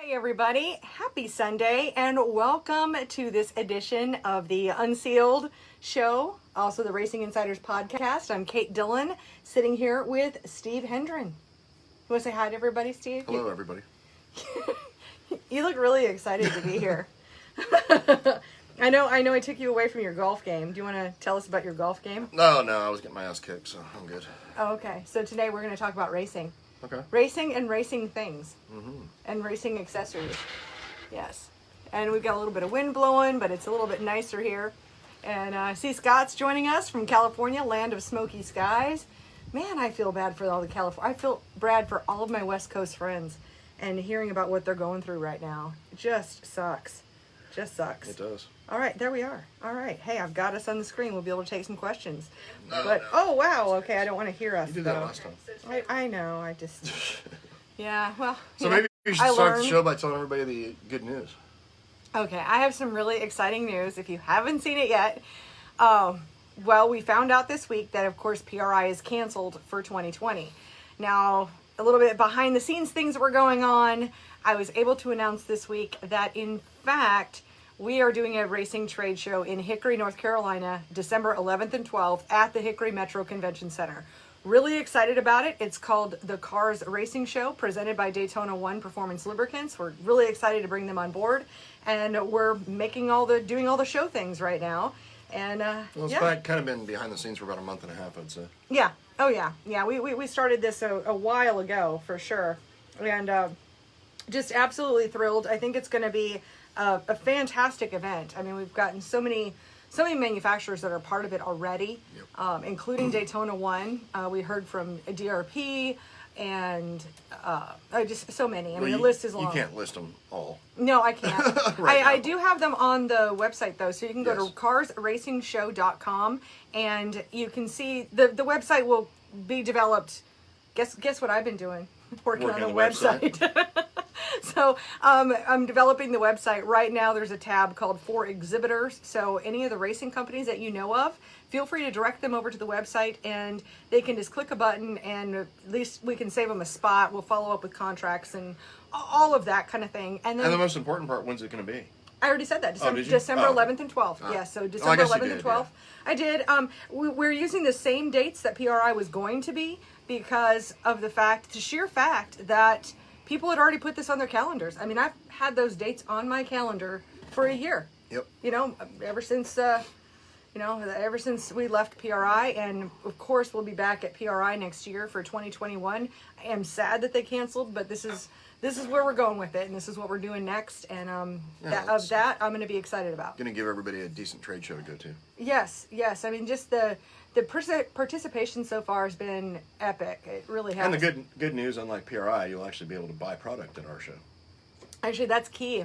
Hi everybody, happy Sunday and welcome to this edition of the Unsealed show, also the Racing Insiders podcast. I'm Kate Dillon, sitting here with Steve Hendren. You want to say hi to everybody, Steve? Hello everybody. You look really excited to be here. I know I took you away from your golf game. Do you want to tell us about your golf game? No, I was getting my ass kicked, so I'm good. Oh, okay. So today we're going to talk about racing. Okay. Racing and racing things. And racing accessories. Yes. And we've got a little bit of wind blowing, but it's a little bit nicer here. And I see Scott's joining us from California, land of smoky skies. Man, I feel bad for all the I feel bad for all of my West Coast friends. And hearing about what they're going through right now. It just sucks. Just sucks. It does. All right, there we are. All right. Hey, I've got us on the screen. We'll be able to take some questions. No. Oh, wow. Okay, I don't want to hear us, You did though. that last time. I know. I just... Yeah, well... So maybe you should start the show by telling everybody the good news. Okay, I have some really exciting news. If you haven't seen it yet, well, we found out this week that, of course, PRI is canceled for 2020. Now, a little bit behind the scenes things that were going on, I was able to announce this week that, in fact, we are doing a racing trade show in Hickory, North Carolina, December 11th and 12th at the Hickory Metro Convention Center. Really excited about it. It's called the Cars Racing Show, presented by Daytona 1 Performance Lubricants. We're really excited to bring them on board, and we're doing all the show things right now. And Well, it's kind of been behind the scenes for about a month and a half, I'd say. Yeah. Oh yeah. Yeah. We started this a while ago for sure, and just absolutely thrilled. I think it's going to be a fantastic event. I mean, we've gotten so many manufacturers that are part of it already, including Daytona 1. We heard from DRP and just so many. I mean, the list is long. You can't list them all. No, I can't. I do have them on the website, though, so you can go to CrateInsider.com, and you can see the website will be developed. Guess what I've been doing? Working on a website. So I'm developing the website right now. There's a tab called For Exhibitors. So any of the racing companies that you know of, feel free to direct them over to the website, and they can just click a button, and at least we can save them a spot. We'll follow up with contracts and all of that kind of thing. And then the most important part, when's it going to be? I already said that. Did you? December 11th and 12th. Yes, so December 11th and 12th. Yeah. I did. We're using the same dates that PRI was going to be because of the sheer fact that people had already put this on their calendars. I mean, I've had those dates on my calendar for a year. Yep. You know, ever since we left PRI, and of course we'll be back at PRI next year for 2021. I am sad that they canceled, but this is where we're going with it, and this is what we're doing next. And I'm going to be excited about. Going to give everybody a decent trade show to go to. Yes. I mean, just the participation so far has been epic. It really has. And the good news, unlike PRI, you'll actually be able to buy product at our show. Actually, that's key.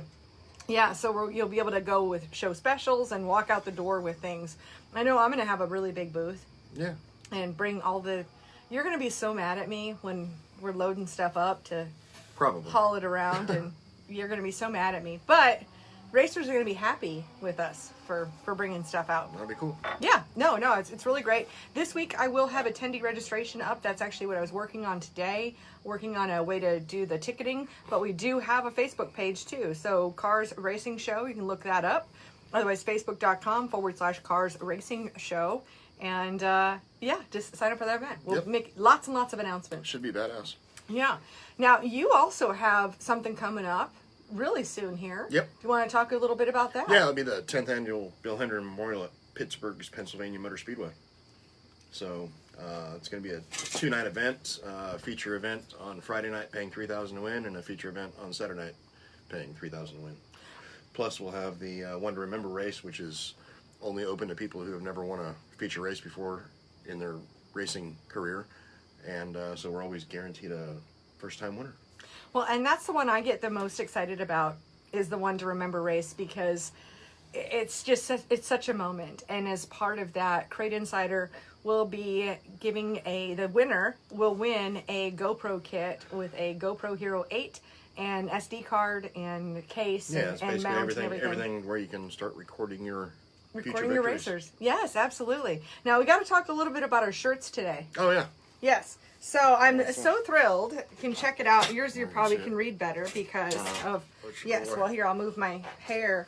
Yeah, so you'll be able to go with show specials and walk out the door with things. I know I'm going to have a really big booth. Yeah. And bring all the... You're going to be so mad at me when we're loading stuff up to probably haul it around, and you're going to be so mad at me. But racers are going to be happy with us for bringing stuff out. That'd be cool. Yeah, no, it's really great. This week I will have attendee registration up. That's actually what I was working on today, working on a way to do the ticketing. But we do have a Facebook page too. So Cars Racing Show, you can look that up. Otherwise, Facebook.com/Cars Racing Show. And just sign up for that event. We'll make lots and lots of announcements. Should be badass. Yeah. Now, you also have something coming up really soon here. Yep. Do you want to talk a little bit about that? Yeah, it'll be the 10th annual Bill Hendren Memorial at Pittsburgh's Pennsylvania Motor Speedway. So it's going to be a 2-night event, feature event on Friday night paying $3,000 to win, and a feature event on Saturday night paying $3,000 to win. Plus, we'll have the One to Remember race, which is only open to people who have never won a feature race before in their racing career. And so we're always guaranteed a first-time winner. Well, and that's the one I get the most excited about, is the One to Remember race, because it's such a moment. And as part of that, Crate Insider will be giving the winner will win a GoPro kit with a GoPro Hero 8 and SD card and case and mount and everything where you can start recording your racers. Yes, absolutely. Now we got to talk a little bit about our shirts today. Oh yeah. Yes. So I'm so thrilled. You can check it out. Yours you probably can read better because of... Yes, well, here, I'll move my hair.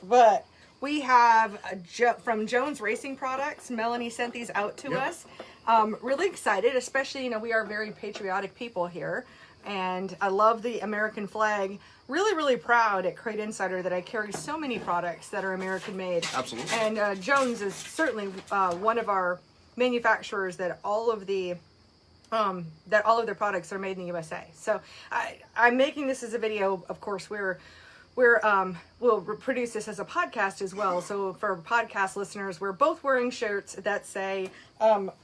But we have from Jones Racing Products. Melanie sent these out to us. Really excited, especially, you know, we are very patriotic people here. And I love the American flag. Really, really proud at Crate Insider that I carry so many products that are American made. Absolutely. And Jones is certainly one of our manufacturers that all of their products are made in the USA. So I'm making this as a video. Of course, we'll produce this as a podcast as well. So for podcast listeners, we're both wearing shirts that say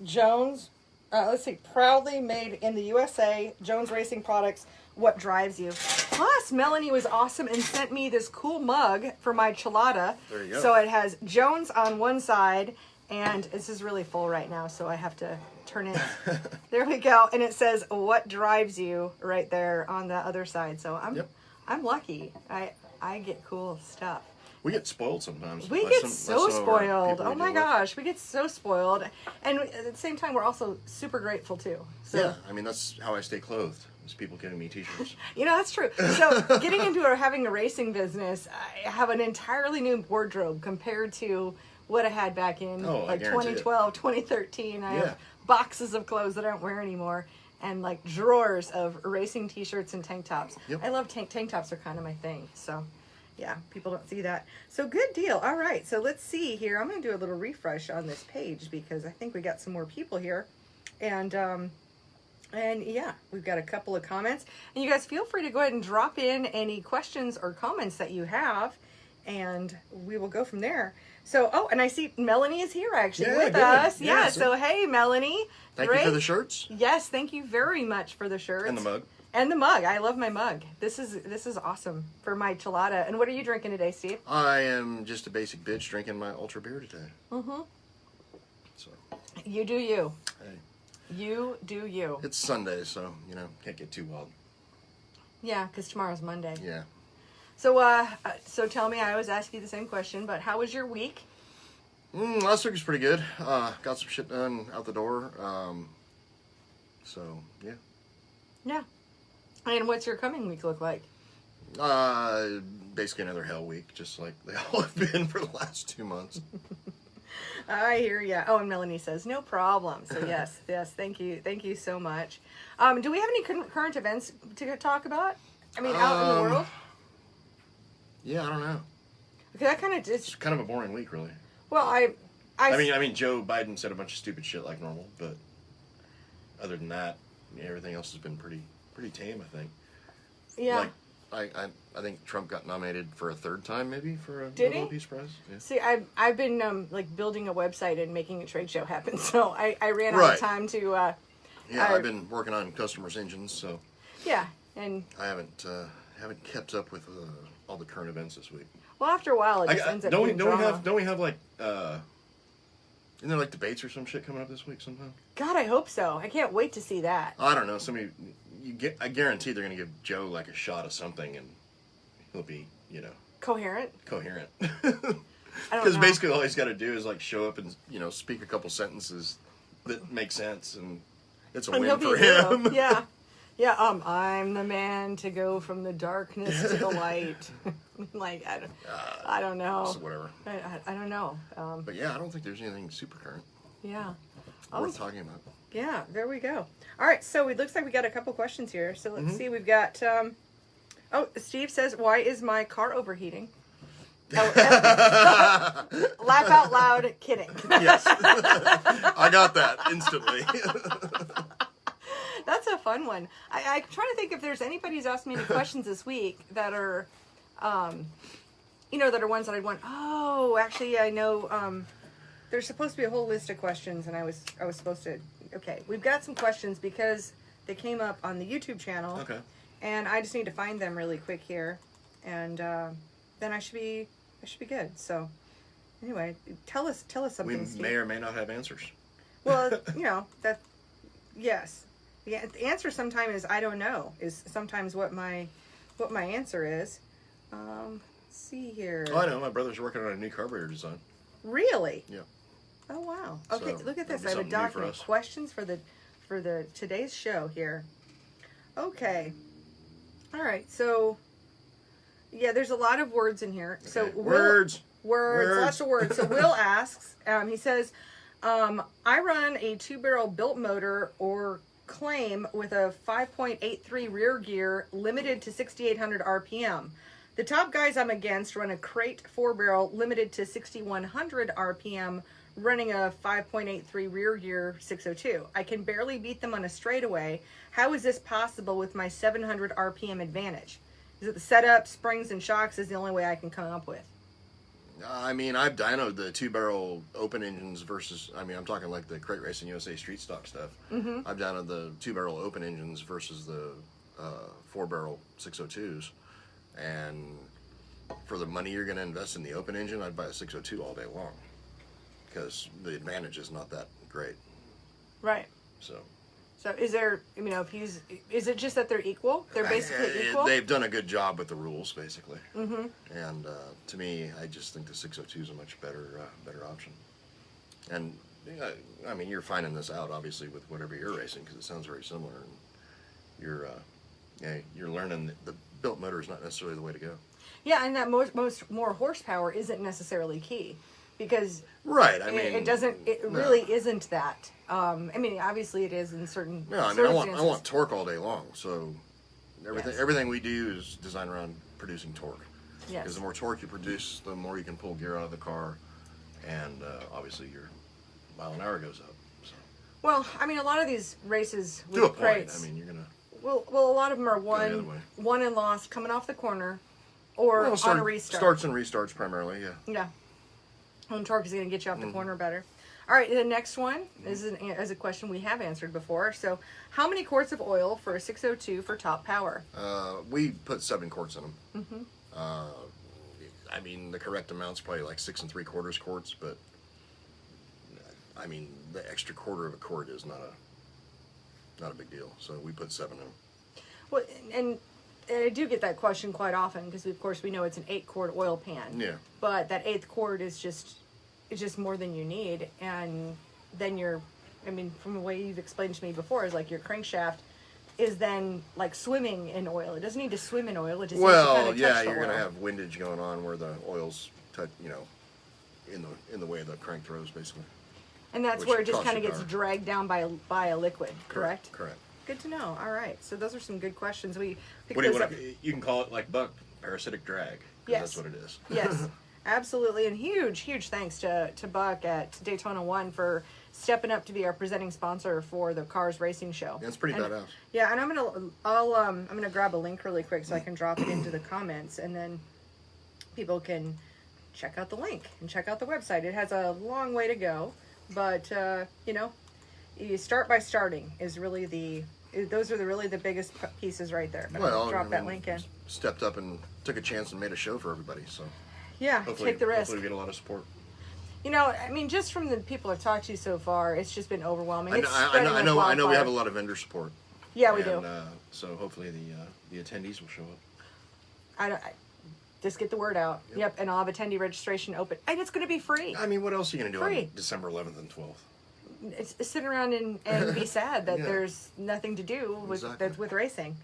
Jones. Let's see, proudly made in the USA. Jones Racing Products. What drives you? Plus, Melanie was awesome and sent me this cool mug for my chilada. There you go. So it has Jones on one side. And this is really full right now, so I have to turn it. There we go. And it says, what drives you right there on the other side. So I'm lucky. I get cool stuff. We get spoiled sometimes. We get so spoiled. Oh my gosh. We get so spoiled. And at the same time, we're also super grateful too. So, yeah, I mean, that's how I stay clothed. Is people getting me t-shirts. You know, that's true. So getting into having a racing business, I have an entirely new wardrobe compared to what I had back in like 2012, 2013. I have boxes of clothes that I don't wear anymore and like drawers of racing t-shirts and tank tops. I love tank tops are kind of my thing. So yeah, people don't see that. So good deal. All right. So let's see here. I'm going to do a little refresh on this page because I think we got some more people here. And yeah, we've got a couple of comments. And you guys feel free to go ahead and drop in any questions or comments that you have. And we will go from there. So, and I see Melanie is here actually with us. Yeah, so hey, Melanie. Thank you for the shirts. Yes, thank you very much for the shirts. And the mug. And the mug. I love my mug. This is awesome for my chilada. And what are you drinking today, Steve? I am just a basic bitch drinking my ultra beer today. Mm-hmm. So. You do you. Hey. You do you. It's Sunday, so, you know, can't get too wild. Yeah, because tomorrow's Monday. Yeah. So, so tell me, I always ask you the same question, but how was your week? Last week was pretty good. Got some shit done out the door. So, yeah. Yeah. And what's your coming week look like? Basically another hell week, just like they all have been for the last 2 months. I hear ya. Oh, and Melanie says, no problem. So yes, thank you so much. Do we have any current events to talk about? I mean, out in the world? Yeah, I don't know. Okay, that kind of it's kind of a boring week, really. Well, I mean, Joe Biden said a bunch of stupid shit like normal, but other than that, everything else has been pretty tame, I think. Yeah. Like, I think Trump got nominated for a third time, maybe for a Nobel Peace Prize. Yeah. See, I've been like building a website and making a trade show happen, so I ran out of time to. I've been working on customers' engines, so. Yeah, and I haven't kept up with all the current events this week. Well, after a while, it just ends up being drama. Don't we have like isn't there like debates or some shit coming up this week sometime? God, I hope so. I can't wait to see that. I don't know. I guarantee they're gonna give Joe like a shot of something, and he'll be, you know, coherent. Because basically all he's got to do is like show up and, you know, speak a couple sentences that make sense, and it's a win for him. Yeah. Yeah, I'm the man to go from the darkness to the light. Like, I don't know. Whatever. I don't know. But yeah, I don't think there's anything super current. Yeah. Worth talking about. Yeah, there we go. All right, so it looks like we got a couple questions here. So let's see. We've got, Steve says, why is my car overheating? Laugh out loud, kidding. Yes. I got that instantly. That's a fun one. I'm trying to think if there's anybody who's asked me any questions this week that are, that are ones that I'd want. Oh, actually, I know there's supposed to be a whole list of questions, and I was supposed to. Okay, we've got some questions because they came up on the YouTube channel. Okay. And I just need to find them really quick here, and then I should be good. So, anyway, tell us something. We Steve. may or may not have answers. Well, yes. The answer sometimes is I don't know. Is sometimes what my answer is. Let's see here. Oh, I know. My brother's working on a new carburetor design. Really? Yeah. Oh wow. Okay, So, look at this. I that'll have be a something new for document. us. Questions for for today's show here. Okay. All right. So, yeah, there's a lot of words in here. Okay. So Words. Lots of words. So Will asks, he says, I run a 2-barrel built motor or claim with a 5.83 rear gear limited to 6,800 RPM. The top guys I'm against run a Crate 4-barrel limited to 6,100 RPM running a 5.83 rear gear 602. I can barely beat them on a straightaway. How is this possible with my 700 RPM advantage? Is it the setup, springs, and shocks is the only way I can come up with? I mean, I've dynoed the 2-barrel open engines versus, I mean, I'm talking like the Crate Racing USA street stock stuff. Mm-hmm. I've dynoed the 2-barrel open engines versus the 4-barrel 602s. And for the money you're going to invest in the open engine, I'd buy a 602 all day long. Because the advantage is not that great. Right. So is there, is it just that they're equal? They're basically equal? They've done a good job with the rules, basically. Mm-hmm. And to me, I just think the 602 is a much better option. And, I mean, you're finding this out, obviously, with whatever you're racing, because it sounds very similar. And you're learning that the built motor is not necessarily the way to go. Yeah, and that more horsepower isn't necessarily key. Because right, really isn't that. I mean, obviously it is in certain. No, I mean, I want torque all day long. So everything we do is designed around producing torque. Yes. Because the more torque you produce, the more you can pull gear out of the car, and obviously your mile an hour goes up. So. Well, I mean, a lot of these races with to a point. crates. I mean, you're gonna. Well, a lot of them are won and lost coming off the corner, or on a restart. Starts and restarts primarily, yeah. Yeah. And torque is going to get you off the corner better. All right, the next one is a question we have answered before. So, how many quarts of oil for a 602 for top power? We put 7 quarts in them. Mm-hmm. I mean, the correct amount's probably like 6 3/4 quarts, but I mean, the extra quarter of a quart is not a big deal. So we put 7 in them. Well, and I do get that question quite often because, of course, we know it's an 8-quart oil pan. Yeah. But that 8th quart is just more than you need, and then from the way you've explained to me before, is like your crankshaft is then like swimming in oil. It doesn't need to swim in oil. It just needs to kind of touch the you're oil. gonna have windage going on where the oil's in the way the crank throws, basically. And that's where it just kind of gets dragged down by a liquid, correct? Correct. Good to know. All right. So those are some good questions. We What do you want? You can call it like Buck, parasitic drag. Yes. That's what it is. Yes. Absolutely. And huge thanks to Buck at Daytona 1 for stepping up to be our presenting sponsor for the Cars Racing Show. That's pretty badass. Yeah, and I'm gonna grab a link really quick so I can drop it into the comments, and then people can check out the link and check out the website. It has a long way to go, but you start by starting is really those are really the biggest pieces right there. Well, drop that link in. Stepped up and took a chance and made a show for everybody. So yeah, take the risk. Hopefully we get a lot of support. I mean, just from the people I've talked to so far, it's just been overwhelming. I know we have a lot of vendor support. Yeah, we do. So hopefully the attendees will show up. Just get the word out. Yep, and I'll have attendee registration open. And it's going to be free. I mean, what else are you going to do free. on December 11th and 12th? It's sit around and be sad that there's nothing to do with racing.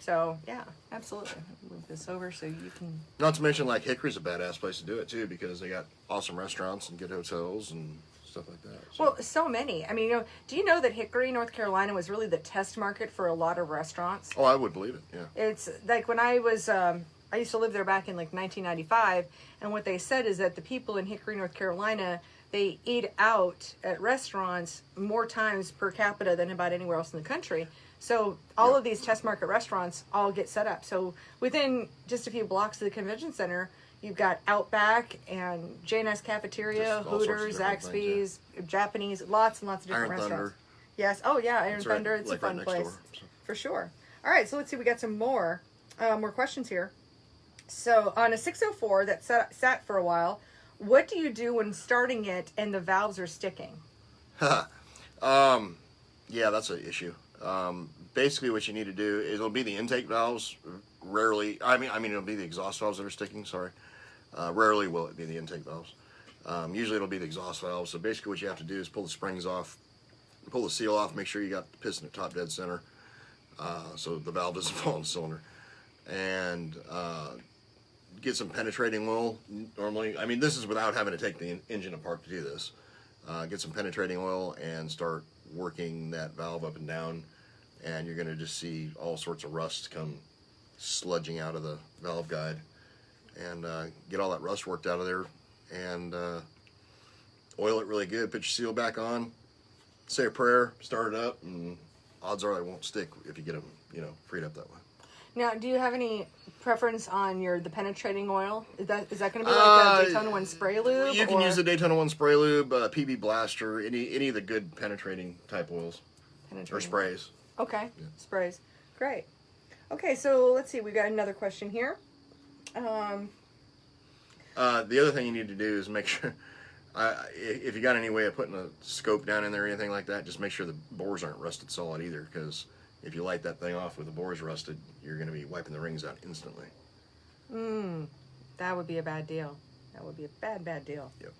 So, yeah, absolutely. Move this over so you can... Not to mention, like, Hickory's a badass place to do it, too, because they got awesome restaurants and good hotels and stuff like that. So. Well, so many. I mean, do you know that Hickory, North Carolina was really the test market for a lot of restaurants? Oh, I would believe it, yeah. It's like when I was... I used to live there back in, 1995, and what they said is that the people in Hickory, North Carolina, they eat out at restaurants more times per capita than about anywhere else in the country. So all of these test market restaurants all get set up. So within just a few blocks of the convention center, you've got Outback and J&S Cafeteria, Hooters, Zaxby's, Japanese, lots and lots of different restaurants. Thunder. Yes. Oh, yeah, Iron Thunder. It's a fun place. For sure. All right, so let's see. We got some more questions here. So on a 604 that sat for a while, what do you do when starting it and the valves are sticking? Yeah, that's an issue. Basically what you need to do is it'll be the intake valves. Rarely, I mean it'll be the exhaust valves that are sticking, sorry. Rarely will it be the intake valves. Usually it'll be the exhaust valves. So basically what you have to do is pull the springs off, pull the seal off, make sure you got the piston at top dead center, so the valve doesn't fall in the cylinder, and get some penetrating oil. Normally, I mean, this is without having to take the engine apart to do this. Get some penetrating oil and start working that valve up and down, and you're going to just see all sorts of rust come sludging out of the valve guide, and get all that rust worked out of there, and oil it really good, put your seal back on, say a prayer, start it up, and odds are they won't stick if you get them, freed up that way. Now, do you have any preference on the penetrating oil? Is that going to be like a Daytona 1 spray lube? You can use the Daytona 1 spray lube, PB Blaster, any of the good penetrating type oils or sprays. Okay, yeah. Sprays. Great. Okay, so let's see. We got another question here. The other thing you need to do is make sure, if you got any way of putting a scope down in there or anything like that, just make sure the bores aren't rusted solid either, because if you light that thing off with the bores rusted, you're going to be wiping the rings out instantly. That would be a bad deal. That would be a bad deal. Yep.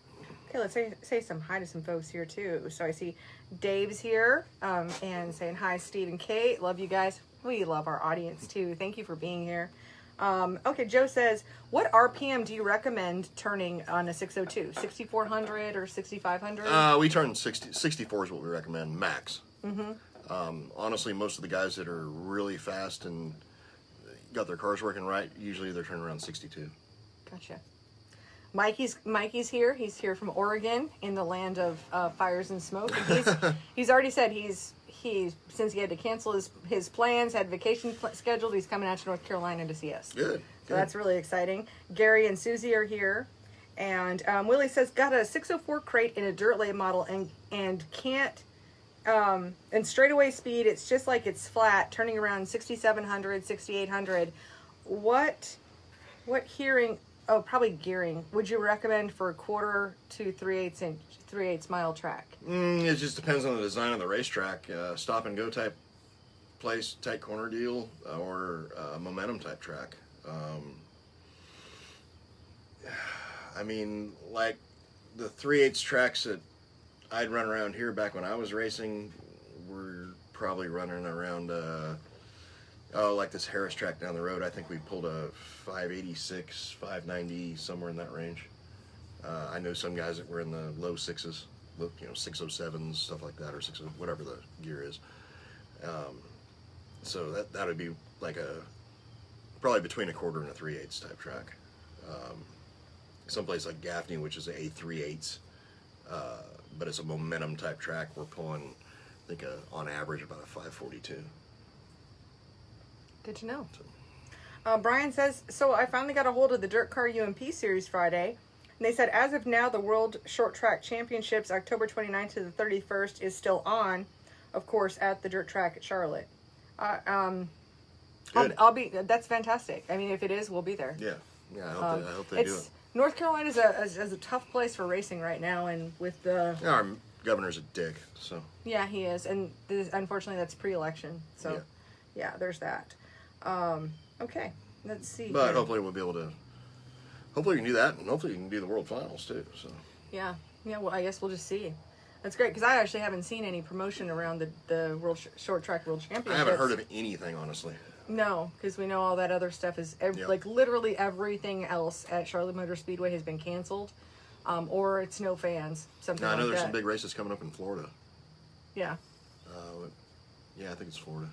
Okay, let's say some hi to some folks here too. So I see Dave's here and saying hi, Steve and Kate. Love you guys. We love our audience too. Thank you for being here. Okay, Joe says, what RPM do you recommend turning on a 602? 6,400 or 6,500? We turn 64 is what we recommend, max. Honestly, most of the guys that are really fast and got their cars working right, usually they're turning around 62. Gotcha. Mikey's here. He's here from Oregon, in the land of fires and smoke. And he's already said he's since he had to cancel his plans, had vacation scheduled, he's coming out to North Carolina to see us. Good. So that's really exciting. Gary and Susie are here. And Willie says, got a 604 crate in a dirt late model and can't, and straightaway speed, it's just like it's flat, turning around 6,700, 6,800. What hearing, probably gearing, would you recommend for a 1/4 to 3/8 mile track? It just depends on the design of the racetrack. Stop and go type place, tight corner deal, or momentum type track. I mean, like the 3/8 tracks that I'd run around here back when I was racing were probably running around, like this Harris track down the road. I think we pulled a 586, 590, somewhere in that range. I know some guys that were in the low sixes, 607s, stuff like that, or whatever the gear is. So that would be like probably between a 1/4 and a 3/8 type track. Someplace like Gaffney, which is a 3/8, but it's a momentum type track. We're pulling, I think, on average about a 542. Good to know. Brian says, so I finally got a hold of the Dirt Car UMP Series Friday, and they said as of now the World Short Track Championships October 29th to the 31st is still on, of course, at the dirt track at Charlotte. That's fantastic. I mean, if it is, we'll be there. Yeah, I hope they do it. North Carolina is a tough place for racing right now, and with the... Yeah, our governor's a dick, so... Yeah, he is, and unfortunately that's pre-election, so yeah there's that. Okay, let's see. But hopefully we'll be able to... Hopefully we can do that, and hopefully we can do the World Finals, too, so... Yeah, well, I guess we'll just see. That's great, because I actually haven't seen any promotion around the World Short Track World Championships. I haven't heard of anything, honestly. No, because we know all that other stuff is like literally everything else at Charlotte Motor Speedway has been canceled, or it's no fans. Something. No, I know like there's that. some big races coming up in Florida. Yeah. Yeah, I think it's Florida.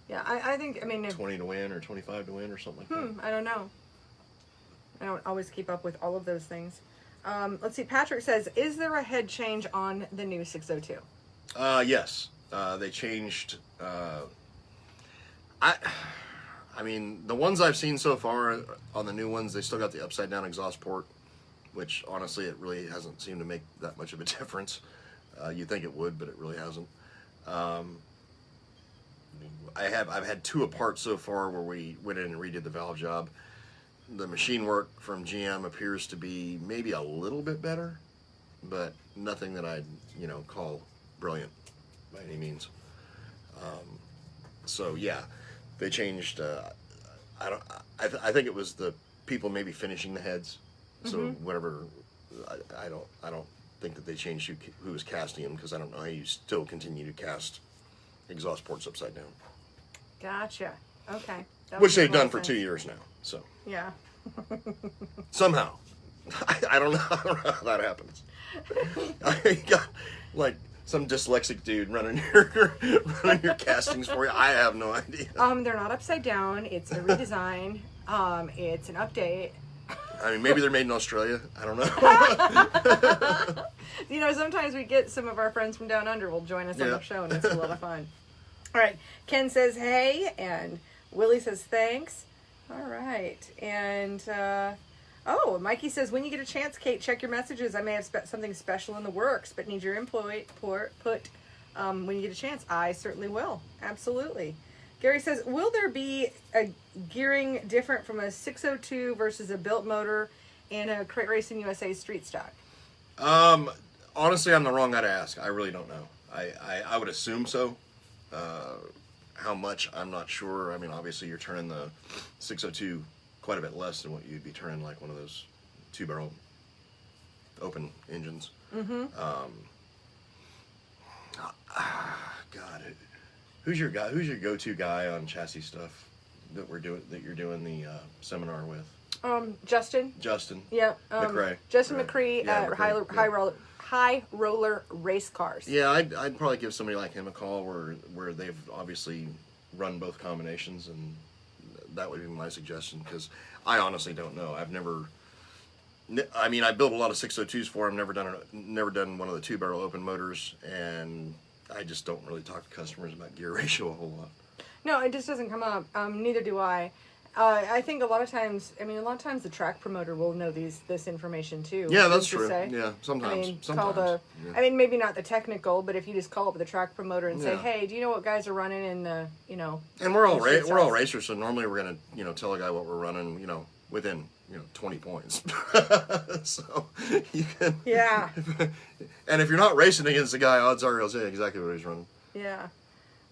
Yeah, I think 20 to win or 25 to win or something like that. I don't know. I don't always keep up with all of those things. Let's see. Patrick says, "Is there a head change on the new 602?" Yes. They changed. I mean, the ones I've seen so far on the new ones, they still got the upside down exhaust port, which honestly, it really hasn't seemed to make that much of a difference. You'd think it would, but it really hasn't. I've had 2 apart so far where we went in and redid the valve job. The machine work from GM appears to be maybe a little bit better, but nothing that I'd call brilliant by any means. So yeah, they changed. I think it was the people maybe finishing the heads. So whatever, I don't think that they changed who was casting them, because I don't know how you still continue to cast exhaust ports upside down. Gotcha. Okay. Which they've done for 2 years now. So yeah. somehow, I don't know how that happens. I got like some dyslexic dude running your castings for you. I have no idea. They're not upside down. It's a redesign. It's an update. I mean, maybe they're made in Australia. I don't know. You know, sometimes we get some of our friends from down under will join us on the show, and it's a lot of fun. All right. Ken says, hey, and Willie says, thanks. All right. And, Mikey says, when you get a chance, Kate, check your messages. I may have something special in the works, but need your input when you get a chance. I certainly will. Absolutely. Gary says, will there be a gearing different from a 602 versus a built motor and a Crate Racing USA street stock? Honestly, I'm the wrong guy to ask. I really don't know. I would assume so. How much, I'm not sure. I mean, obviously you're turning the 602 quite a bit less than what you'd be turning like one of those 2-barrel open engines. Mm-hmm. God, who's your guy? Who's your go-to guy on chassis stuff that you're doing the seminar with? Justin. Yeah. McCrae. Justin McCrae at McCrae, High Roller Race Cars. Yeah, I'd probably give somebody like him a call where they've obviously run both combinations, and that would be my suggestion, because I honestly don't know. I mean, I built a lot of 602s for him. Never done one of the 2-barrel open motors, and I just don't really talk to customers about gear ratio a whole lot. No, it just doesn't come up. Neither do I. I think a lot of times the track promoter will know this information too. Yeah, that's true. Yeah, sometimes. I mean, maybe not the technical, but if you just call up the track promoter and say, "Hey, do you know what guys are running in the, And we're all racers, so normally we're gonna, tell a guy what we're running, within 20 points. So you can. Yeah. And if you're not racing against the guy, odds are he'll say exactly what he's running. Yeah.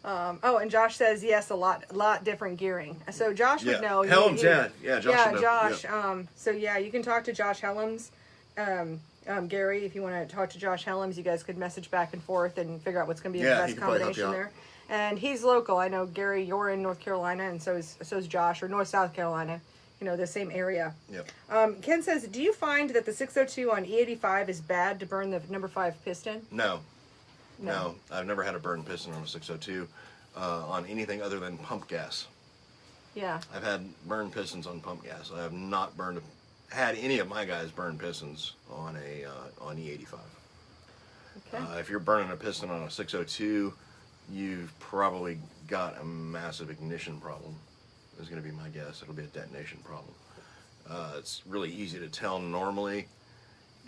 And Josh says yes, a lot different gearing. So Josh would know. Helms, Josh. Josh. Yeah. So you can talk to Josh Helms. Gary, if you want to talk to Josh Helms, you guys could message back and forth and figure out what's going to be the best combination there. And he's local. I know, Gary, you're in North Carolina, and so is Josh, or South Carolina. The same area. Yep. Ken says, do you find that the 602 on E85 is bad to burn the number 5 piston? No, I've never had a burned piston on a 602 on anything other than pump gas. Yeah. I've had burned pistons on pump gas. I have not had any of my guys burn pistons on on E85. Okay. If you're burning a piston on a 602, you've probably got a massive ignition problem. Is going to be my guess. It'll be a detonation problem. It's really easy to tell normally.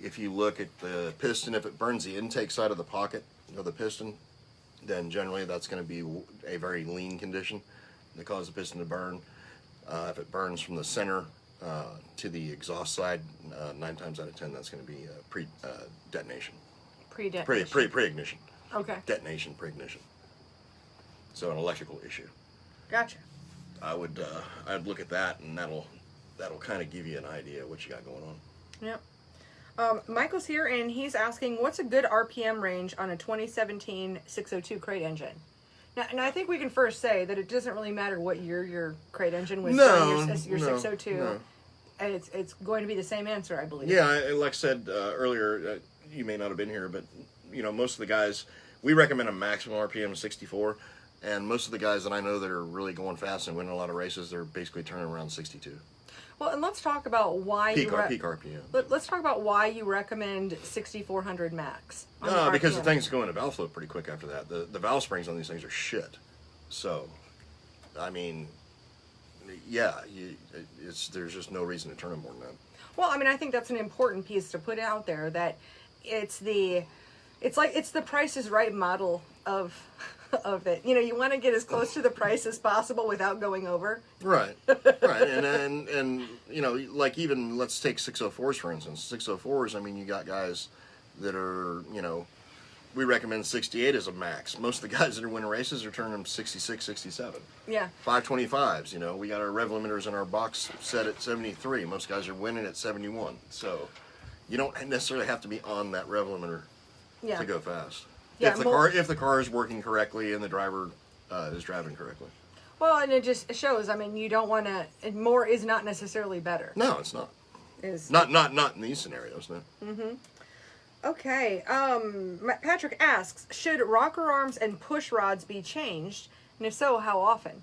If you look at the piston, if it burns the intake side of the pocket of the piston, then generally that's going to be a very lean condition that causes the piston to burn. If it burns from the center to the exhaust side, 9 times out of 10 that's going to be pre-detonation. Pre-detonation. Pre-ignition. Okay. Detonation, pre-ignition. So an electrical issue. Gotcha. I'd look at that, and that'll kind of give you an idea of what you got going on. Yep. Michael's here, and he's asking, what's a good RPM range on a 2017 602 crate engine? Now, I think we can first say that it doesn't really matter what year your crate engine was your 602. No. And it's going to be the same answer, I believe. Yeah, like I said earlier, you may not have been here, but most of the guys, we recommend a maximum RPM of 64. And most of the guys that I know that are really going fast and winning a lot of races, they're basically turning around 62. Well, and let's talk about why peak RPM. Let's talk about why you recommend 6400 max. Because the thing's going to valve flow pretty quick after that. The valve springs on these things are shit. So, I mean, yeah, there's just no reason to turn them more than that. Well, I mean, I think that's an important piece to put out there, that it's the Price is Right model of it. You want to get as close to the price as possible without going over. Right. And like, even let's take 604s for instance. 604s, I mean, you got guys that are, we recommend 68 as a max. Most of the guys that are winning races are turning them 66, 67. Yeah. 525s, we got our rev limiters in our box set at 73. Most guys are winning at 71. So You don't necessarily have to be on that rev limiter to go fast. Yeah, if the car is working correctly and the driver is driving correctly. Well, and it just shows. I mean, you don't want to. More is not necessarily better. No, it's not. Is not in these scenarios. No. Mm-hmm. Okay. Patrick asks, should rocker arms and push rods be changed, and if so, how often?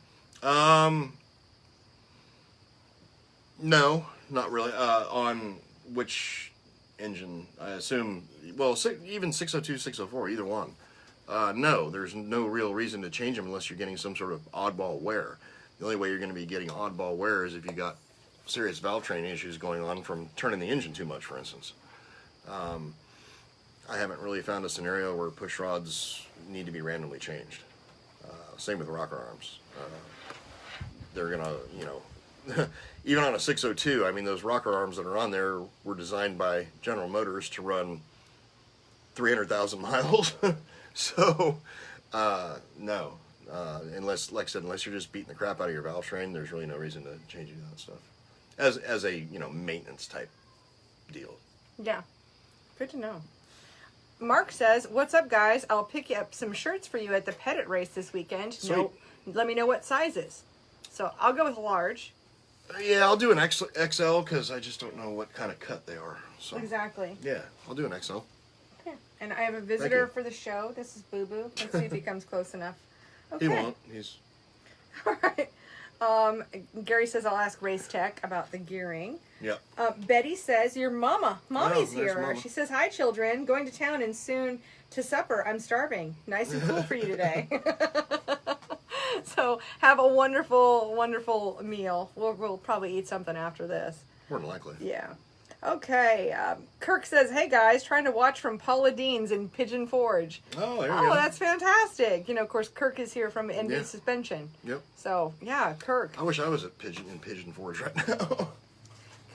No, not really. On which engine? I assume. Well, even 602, 604, either one. No, there's no real reason to change them unless you're getting some sort of oddball wear. The only way you're going to be getting oddball wear is if you got serious valve train issues going on from turning the engine too much, for instance. I haven't really found a scenario where push rods need to be randomly changed. Same with rocker arms. They're going to, even on a 602, I mean, those rocker arms that are on there were designed by General Motors to run 300,000 miles. So, no. Unless, like I said, unless you're just beating the crap out of your valve train, there's really no reason to change any of that stuff. As a, maintenance type deal. Yeah. Good to know. Mark says, what's up, guys? I'll pick up some shirts for you at the Pettit race this weekend. Sweet. No, let me know what sizes. So I'll go with large. Yeah, I'll do an XL because I just don't know what kind of cut they are. So. Exactly. Yeah, I'll do an XL. Okay. And I have a visitor for the show. This is Boo Boo. Let's see if he comes close enough. Okay. He won't. He's... All right. Gary says, I'll ask Race Tech about the gearing. Yeah. Betty says, your mommy's here. Mama. She says, hi, children. Going to town and soon to supper. I'm starving. Nice and cool for you today. So have a wonderful, wonderful meal. We'll probably eat something after this. More than likely. Yeah. Okay. Kirk says, hey, guys, trying to watch from Paula Dean's in Pigeon Forge. Oh, there you go. Oh, that's fantastic. Of course, Kirk is here from NB Suspension. Yep. So, yeah, Kirk. I wish I was in Pigeon Forge right now.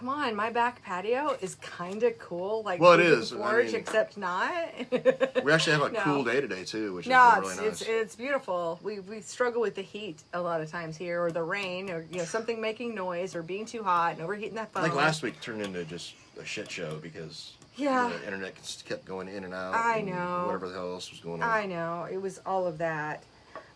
Come on, my back patio is kind of cool. Like, well, it Pigeon is. Forge, except not. We actually have a cool day today, too, which is really nice. It's beautiful. We struggle with the heat a lot of times here, or the rain, or something making noise, or being too hot, and overheating that phone. Like last week turned into just a shit show because the internet kept going in and out. I know. Whatever the hell else was going on. I know. It was all of that.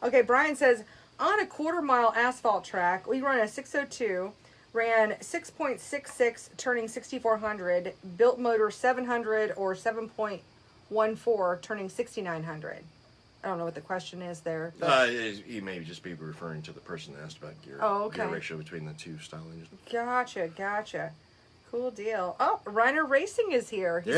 Okay, Brian says, on a quarter-mile asphalt track, we run a 602, ran 6.66, turning 6,400, built motor 700 or 7.14, turning 6,900. I don't know what the question is there. He may just be referring to the person that asked about gear. Oh, okay. Gear ratio between the two style engines. Gotcha. Cool deal. Oh, Reiner Racing is here. He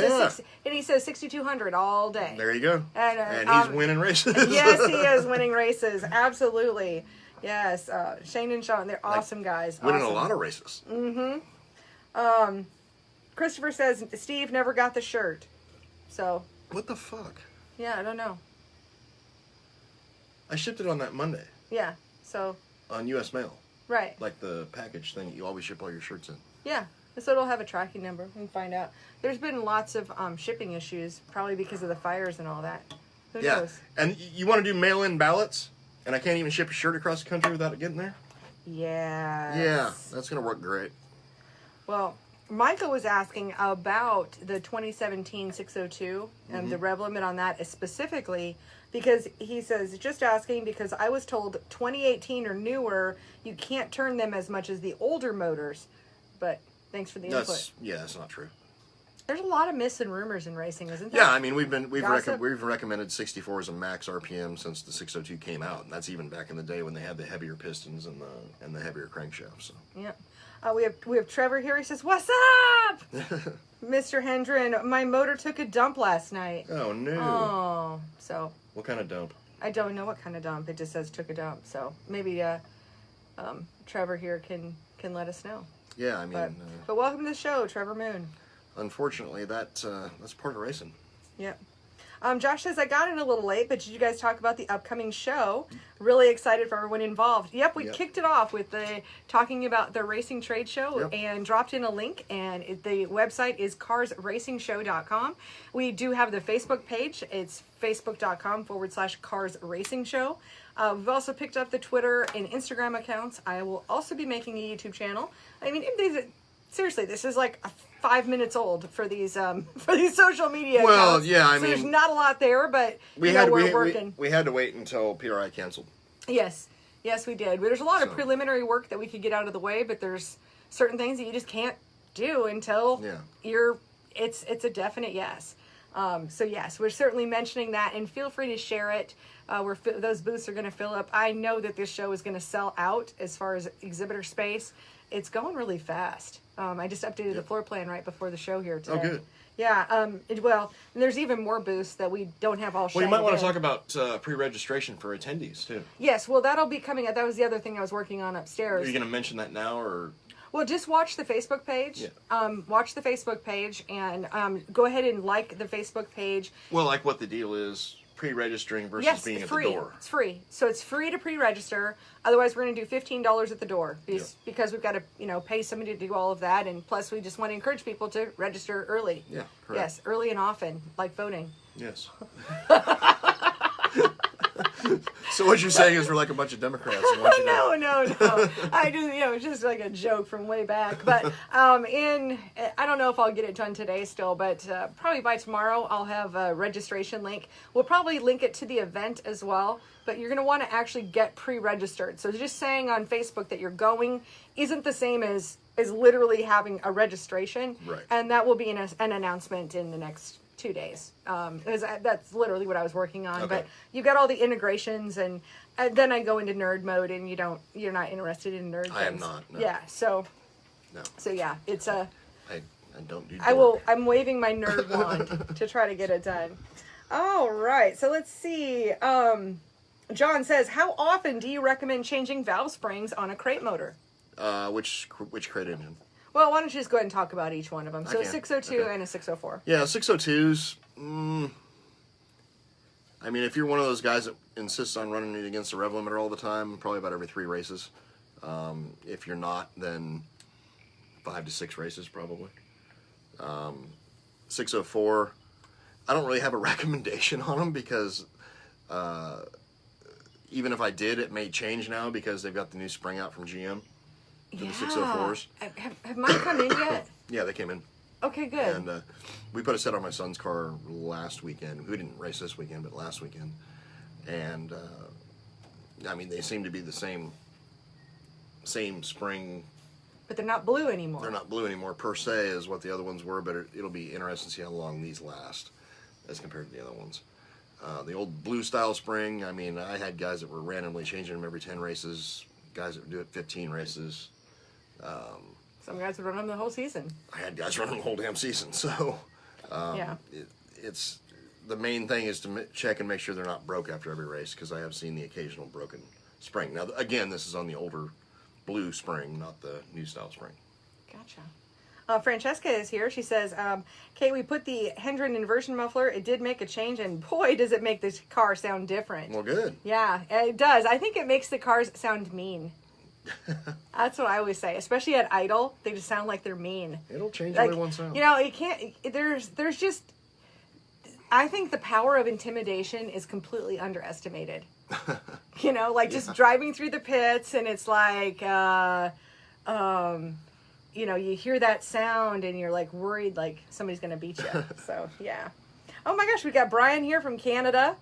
says 6,200 all day. There you go. And he's winning races. Yes, he is winning races. Absolutely. Yes. Shane and Sean, they're awesome guys. Winning a lot of races. Mm-hmm. Christopher says, Steve never got the shirt. So. What the fuck? Yeah, I don't know. I shipped it on that Monday. Yeah, so. On U.S. mail. Right. Like the package thing that you always ship all your shirts in. Yeah. So it'll have a tracking number. We can find out. There's been lots of shipping issues, probably because of the fires and all that. Who knows? And you want to do mail-in ballots, and I can't even ship a shirt across the country without it getting there? Yeah. Yeah, that's going to work great. Well, Michael was asking about the 2017 602 and the rev limit on that specifically, because he says, just asking because I was told 2018 or newer, you can't turn them as much as the older motors. But thanks for the input. That's not true. There's a lot of myths and rumors in racing, isn't there? Yeah, I mean we've recommended 64 as a max RPM since the 602 came out, and that's even back in the day when they had the heavier pistons and the heavier crankshaft. So. Yeah. We have Trevor here. He says, "What's up, Mr. Hendren? My motor took a dump last night." Oh no. Oh, so. What kind of dump? I don't know what kind of dump. It just says took a dump. So maybe Trevor here can let us know. Yeah, I mean. But welcome to the show, Trevor Moon. Unfortunately, that's part of racing. Yep. Josh says, I got in a little late, but did you guys talk about the upcoming show? Really excited for everyone involved. Yep, we kicked it off with talking about the racing trade show and dropped in a link, and the website is carsracingshow.com. We do have the Facebook page. It's facebook.com/Cars Racing Show. We've also picked up the Twitter and Instagram accounts. I will also be making a YouTube channel. I mean, seriously, this is like 5 minutes old for these social media Well, accounts. yeah, I so mean, there's not a lot there, but we're working. We had to wait until PRI canceled. Yes, we did. But there's a lot of So. preliminary work that we could get out of the way, but there's certain things that you just can't do until it's a definite yes. So yes, we're certainly mentioning that, and feel free to share it. Those booths are going to fill up. I know that this show is going to sell out as far as exhibitor space. It's going really fast. I just updated the floor plan right before the show here today. Oh, good. Yeah. And there's even more booths that we don't have all. Well, you might want to talk about pre-registration for attendees too. Yes. Well, that'll be coming. That was the other thing I was working on upstairs. Are you going to mention that now, or? Well, just watch the Facebook page. Yeah. Watch the Facebook page and go ahead and like the Facebook page. Well, like what the deal is. Pre-registering versus being free. at the door. It's free. So it's free to pre-register. Otherwise, we're going to do $15 at the door because we've got to, pay somebody to do all of that. And plus, we just want to encourage people to register early. Yeah, correct. Yes, early and often, like voting. Yes. So what you're saying is we're like a bunch of Democrats. And No. I just, it's just like a joke from way back. But I don't know if I'll get it done today still, but probably by tomorrow I'll have a registration link. We'll probably link it to the event as well. But you're going to want to actually get pre-registered. So just saying on Facebook that you're going isn't the same as literally having a registration. Right. And that will be an announcement in the next 2 days. Because that's literally what I was working on. Okay. But you got all the integrations, and then I go into nerd mode, and you're not interested in nerd things. I am not. No. Yeah. So. No. So yeah, it's a. I don't do. I'm waving my nerd wand to try to get it done. All right. So let's see. John says, how often do you recommend changing valve springs on a crate motor? Which crate engine? Well, why don't you just go ahead and talk about each one of them? So a 602 okay. and a 604. Yeah, 602s. I mean, if you're one of those guys that insists on running it against the rev limiter all the time, probably about every 3 races. If you're not, then 5 to 6 races probably. 604, I don't really have a recommendation on them because even if I did, it may change now because they've got the new spring out from GM. For the 604s. Have mine come in yet? Yeah, they came in. Okay, good. And we put a set on my son's car last weekend. We didn't race this weekend, but last weekend. And, I mean, they seem to be the same spring. But they're not blue anymore. They're not blue anymore per se as what the other ones were, but it'll be interesting to see how long these last as compared to the other ones. The old blue style spring, I mean, I had guys that were randomly changing them every 10 races, guys that would do it 15 races. Some guys would run them the whole season. I had guys running the whole damn season, so it's the main thing is to check and make sure they're not broke after every race because I have seen the occasional broken spring. Now, again, this is on the older blue spring, not the new style spring. Gotcha. Francesca is here. She says, Kate, we put the Hendren inversion muffler. It did make a change, and boy, does it make this car sound different. Well, good. Yeah, it does. I think it makes the cars sound mean. That's what I always say, especially at idle. They just sound like they're mean. It'll change the way one sounds. You can't. There's just. I think the power of intimidation is completely underestimated. Just driving through the pits, and it's like, you hear that sound, and you're like worried, like somebody's gonna beat you. So yeah. Oh my gosh, we got Brian here from Canada,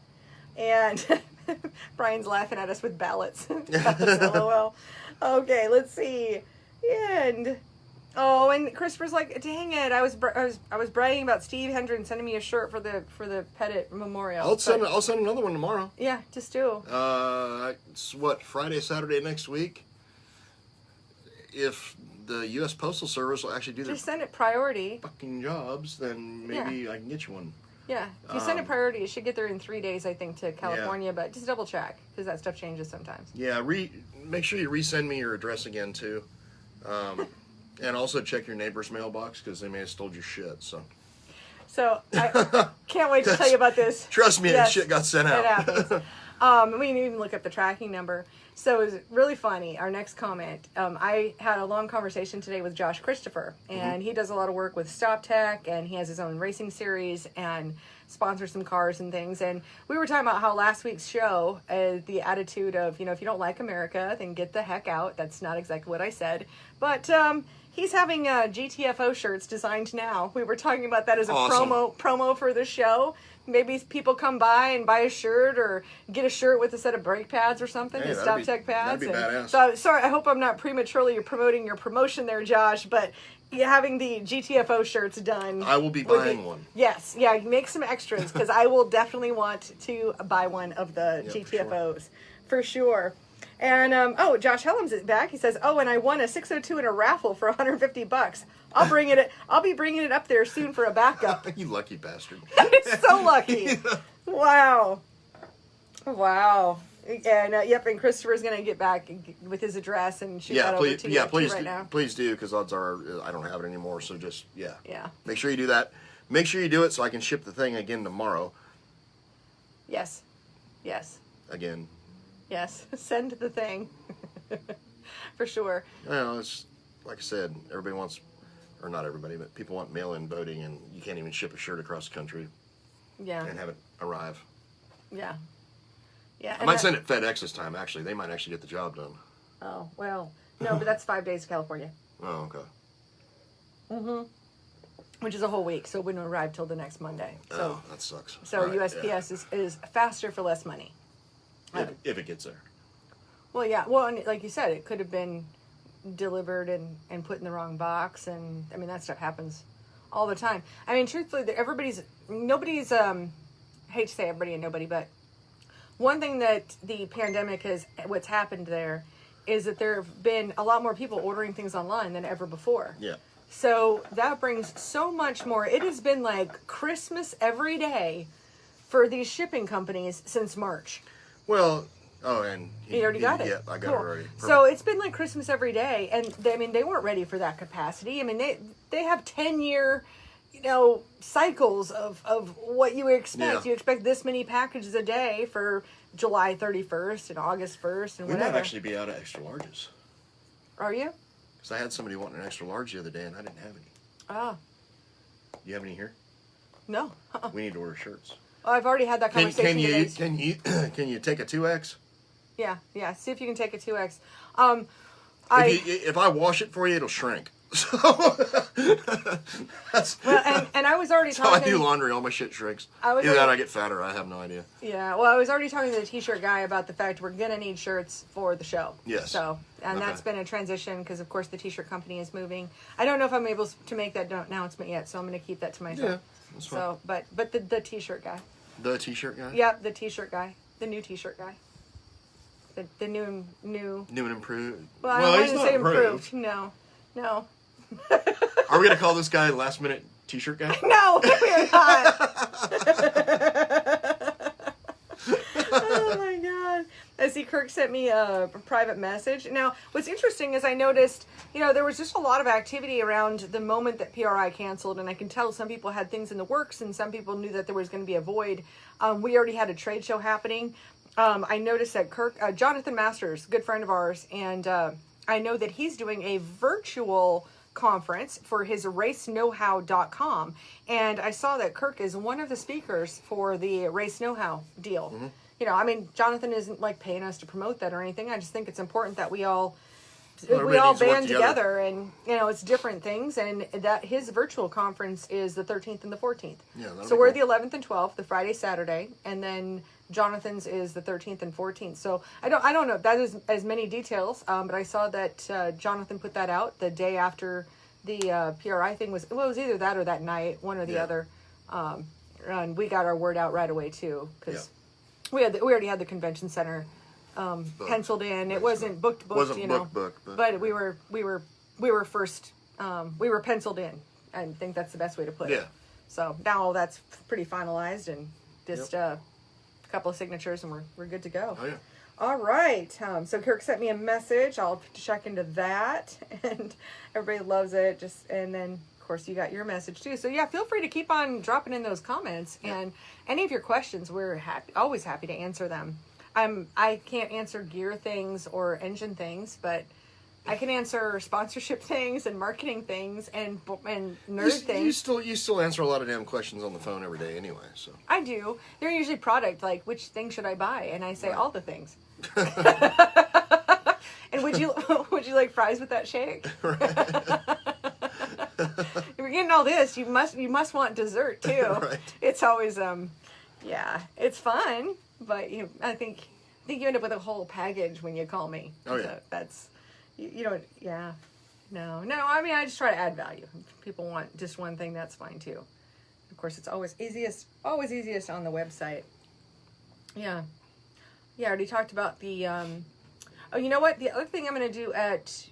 and Brian's laughing at us with ballots. LOL. Okay, let's see. And Christopher's like, dang it! I was bragging about Steve Hendren sending me a shirt for the Pettit Memorial. I'll send another one tomorrow. Yeah, just do. It's Friday, Saturday next week. If the U.S. Postal Service will actually do their just send it priority fucking jobs, then maybe I can get you one. Yeah, if you send it priority, it should get there in 3 days, I think, to California. But just double check because that stuff changes sometimes. Yeah, make sure you resend me your address again too, and also check your neighbor's mailbox because they may have stole your shit. So I can't wait to tell you about this. Trust me, that shit got sent out. It happens. We can even look up the tracking number. So it was really funny. Our next comment. I had a long conversation today with Josh Christopher, and he does a lot of work with Stop Tech, and he has his own racing series and sponsors some cars and things. And we were talking about how last week's show, the attitude of, if you don't like America, then get the heck out. That's not exactly what I said. But He's having GTFO shirts designed now. We were talking about that as a Awesome. promo for the show. Maybe people come by and buy a shirt or get a shirt with a set of brake pads or something, Hey, the Stop Tech pads. that'd be badass. So sorry, I hope I'm not prematurely promoting your promotion there, Josh, but having the GTFO shirts done. I will be buying one. Yes, yeah, make some extras because I will definitely want to buy one of the GTFOs for sure. And Josh Hellum's back. He says, "Oh, and I won a 602 in a raffle for $150. I'll be bringing it up there soon for a backup." You lucky bastard. So lucky. Wow. And and Christopher's gonna get back with his address and shoot that over to you right now. Please do, because odds are I don't have it anymore. So just Yeah. make sure you do that. Make sure you do it so I can ship the thing again tomorrow. Yes. Again. Yes. Send the thing. For sure. Well, it's like I said, everybody wants, or not everybody, but people want mail-in voting, and you can't even ship a shirt across the country Yeah. and have it arrive. Yeah. I might send it FedEx this time. Actually, they might actually get the job done. Oh well, no, but that's 5 days to California. Oh, okay. Which is a whole week, so it wouldn't arrive till the next Monday. So, that sucks. so All right, USPS is faster for less money. if it gets there. Well, yeah. Well, and like you said, it could have been delivered and put in the wrong box, and I mean that stuff happens all the time. I mean, truthfully, nobody's I hate to say everybody and nobody, but one thing that the pandemic what's happened there is that there have been a lot more people ordering things online than ever before. Yeah. So that brings so much more. It has been like Christmas every day for these shipping companies since March. Well, and You already got it. Yeah, I got Cool. it already. Perfect. So it's been like Christmas every day, and they weren't ready for that capacity. I mean, they have 10-year, cycles of what you expect. Yeah. You expect this many packages a day for July 31st and August 1st and we whatever. might actually be out of extra larges. Are you? Because I had somebody wanting an extra large the other day, and I didn't have any. Oh, You have any here? no. We need to order shirts. Oh, I've already had that conversation. Can you take a 2X? Yeah. See if you can take a 2X. If I wash it for you, it'll shrink. So that's and I was already how I talking. do laundry. All my shit shrinks. I Either that or I get fatter. I have no idea. Yeah, well, I was already talking to the t-shirt guy about the fact we're going to need shirts for the show. Yes. So, and that's been a transition because, of course, the t-shirt company is moving. I don't know if I'm able to make that announcement yet, so I'm going to keep that to myself. Yeah, that's fine. So, but the t-shirt guy. The t-shirt guy? Yeah, the t-shirt guy. The new t-shirt guy. The new... New and improved. Well, I don't he's want to not say improved. No. Are we going to call this guy last minute t-shirt guy? No, we're not. Oh my god. I see Kirk sent me a private message. Now, what's interesting is I noticed, there was just a lot of activity around the moment that PRI canceled, and I can tell some people had things in the works and some people knew that there was going to be a void. We already had a trade show happening. I noticed that Jonathan Masters, good friend of ours, and I know that he's doing a virtual conference for his raceknowhow.com, and I saw that Kirk is one of the speakers for the Race Know-How deal. Mm-hmm. Jonathan isn't like paying us to promote that or anything. I just think it's important that we all band together, and it's different things, and that his virtual conference is the 13th and the 14th. Yeah, so we're the 11th and 12th, the Friday, Saturday, and then Jonathan's is the 13th and 14th. So I don't know if that is as many details, but I saw that Jonathan put that out the day after the PRI thing was. Well, it was either that or that night, one or the other. And we got our word out right away too, because we already had the convention center penciled in. It wasn't booked, wasn't booked, but we were first. We were penciled in. I think that's the best way to put it. Yeah. So now that's pretty finalized, and just a couple of signatures, and we're good to go. Oh yeah. All right. So Kirk sent me a message. I'll check into that, and everybody loves it. And then of course you got your message too. So yeah, feel free to keep on dropping in those comments, and any of your questions. We're always happy to answer them. I can't answer gear things or engine things, but I can answer sponsorship things and marketing things and nerd things. You still answer a lot of damn questions on the phone every day anyway. So I do. They're usually product, like which thing should I buy, and I say all the things. And would you like fries with that shake? Right. If you're getting all this, you must want dessert too. Right. It's always yeah, it's fun, but I think you end up with a whole package when you call me. Oh yeah. So that's you don't yeah. No. I mean, I just try to add value. If people want just one thing, that's fine too. Of course, it's always easiest on the website. Yeah. Yeah, I already talked about the oh, you know what? The other thing I'm going to do let's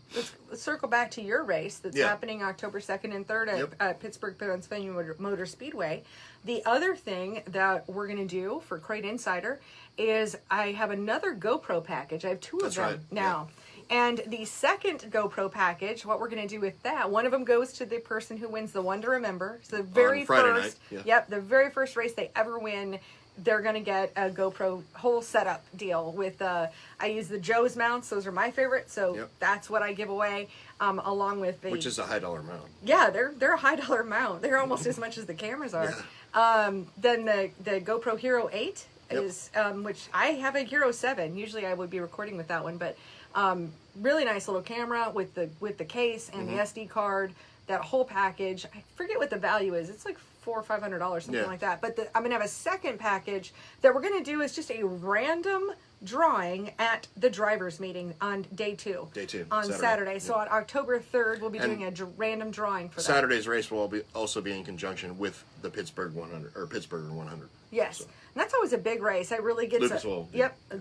circle back to your race that's happening October 2nd and 3rd at Pittsburgh, Pennsylvania Motor Speedway. The other thing that we're going to do for Crate Insider is I have another GoPro package. I have two of them now. And the second GoPro package, what we're going to do with that, one of them goes to the person who wins the One to Remember. So the very first, the very first race they ever win, they're going to get a GoPro whole setup deal with, I use the Joe's mounts. Those are my favorite. So that's what I give away, along with the... Which is a high dollar mount. Yeah, they're a high dollar mount. They're almost as much as the cameras are. Yeah. Then the GoPro Hero 8 is, which I have a Hero 7. Usually I would be recording with that one, but really nice little camera with the case and the SD card. That whole package. I forget what the value is. It's like $400 or $500, something like that. But I'm going to have a second package that we're going to do is just a random drawing at the drivers meeting on day 2. On Saturday. So on October 3rd, we'll be doing a random drawing for that. Saturday's race will also be in conjunction with the Pittsburgh 100 or Pittsburgh 100. Yes. So. And that's always a big race. It really gets Lucas Oil.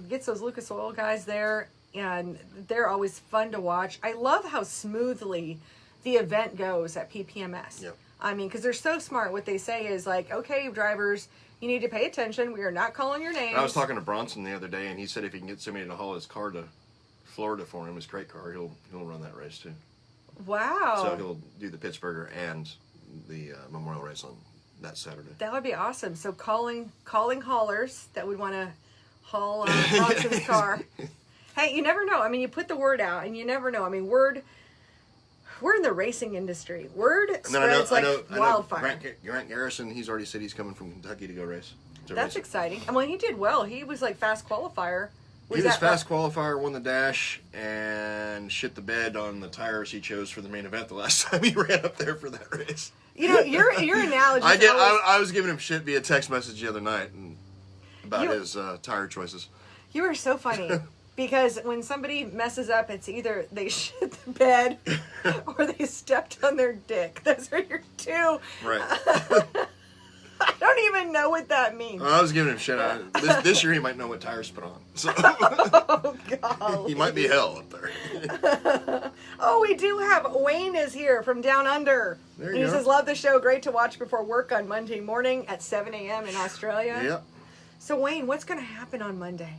Gets those Lucas Oil guys there, and they're always fun to watch. I love how smoothly the event goes at PPMS. Yep. I mean, because they're so smart. What they say is like, okay, drivers, you need to pay attention. We are not calling your names. I was talking to Bronson the other day, and he said if he can get somebody to haul his car to Florida for him, his crate car, he'll run that race too. Wow. So he'll do the Pittsburgher and the Memorial race on that Saturday. That would be awesome. So calling haulers that would want to haul Bronson's car. Hey, you never know. I mean, you put the word out, and you never know. I mean, we're in the racing industry. Word spreads like wildfire. Grant Garrison, he's already said he's coming from Kentucky to go race. That's exciting. And well, he did well. He was like fast qualifier. He was fast qualifier, won the dash, and shit the bed on the tires he chose for the main event the last time he ran up there for that race. You know, your analogy. I was giving him shit via text message the other night about his tire choices. You were so funny. Because when somebody messes up, it's either they shit the bed or they stepped on their dick. Those are your two. Right. I don't even know what that means. I was giving him shit. This year he might know what tires to put on. So oh, God. He might be hell up there. Oh, we do have Wayne is here from Down Under. There you go. He says, love the show. Great to watch before work on Monday morning at 7 a.m. in Australia. Yep. So, Wayne, what's going to happen on Monday?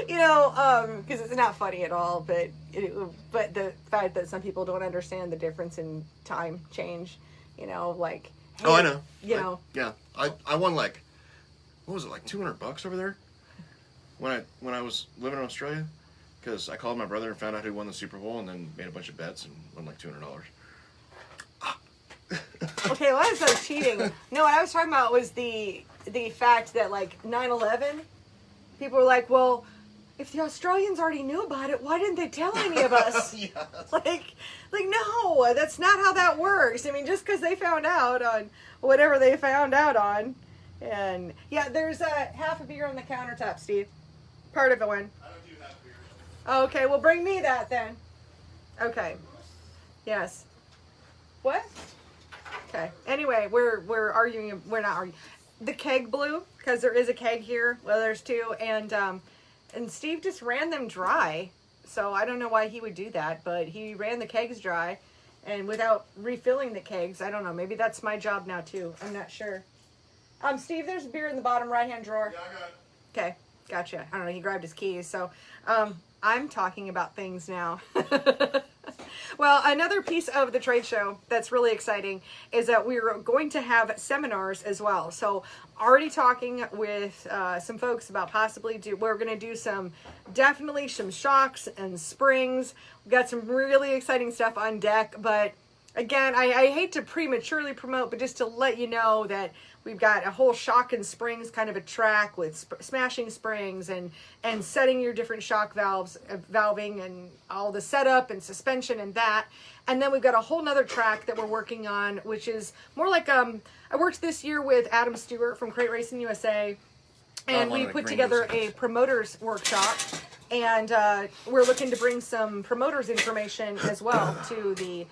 You know, because it's not funny at all, but the fact that some people don't understand the difference in time change, you know, like, hey, oh, I know, yeah, I won like, what was it, like $200 over there when I was living in Australia, because I called my brother and found out who won the Super Bowl and then made a bunch of bets and won like $200. Okay, well, that's not cheating. No, what I was talking about was the fact that, like, 9/11, people were like, well, if the Australians already knew about it, why didn't they tell any of us? Yes. Like, no, that's not how that works. I mean, just because they found out on whatever they found out on. And, yeah, there's half a beer on the countertop, Steve. Part of it went. I don't do half beers. Okay, well, bring me that then. Okay. Yes. What? Okay. Anyway, we're arguing. We're not arguing. The keg blew because there is a keg here. Well, there's two, and Steve just ran them dry. So I don't know why he would do that, but he ran the kegs dry, and without refilling the kegs. I don't know. Maybe that's my job now too. I'm not sure. Steve, there's beer in the bottom right-hand drawer. Yeah, I got it. Okay, gotcha. I don't know. He grabbed his keys. So I'm talking about things now. Well, another piece of the trade show that's really exciting is that we're going to have seminars as well. So already talking with some folks about we're going to do definitely some shocks and springs. We've got some really exciting stuff on deck, but again, I hate to prematurely promote, but just to let you know that we've got a whole shock and springs kind of a track with smashing springs and setting your different shock valves, valving and all the setup and suspension and that. And then we've got a whole nother track that we're working on, which is more like, I worked this year with Adam Stewart from Crate Racing USA, and we put together a promoters workshop. And we're looking to bring some promoters information as well to the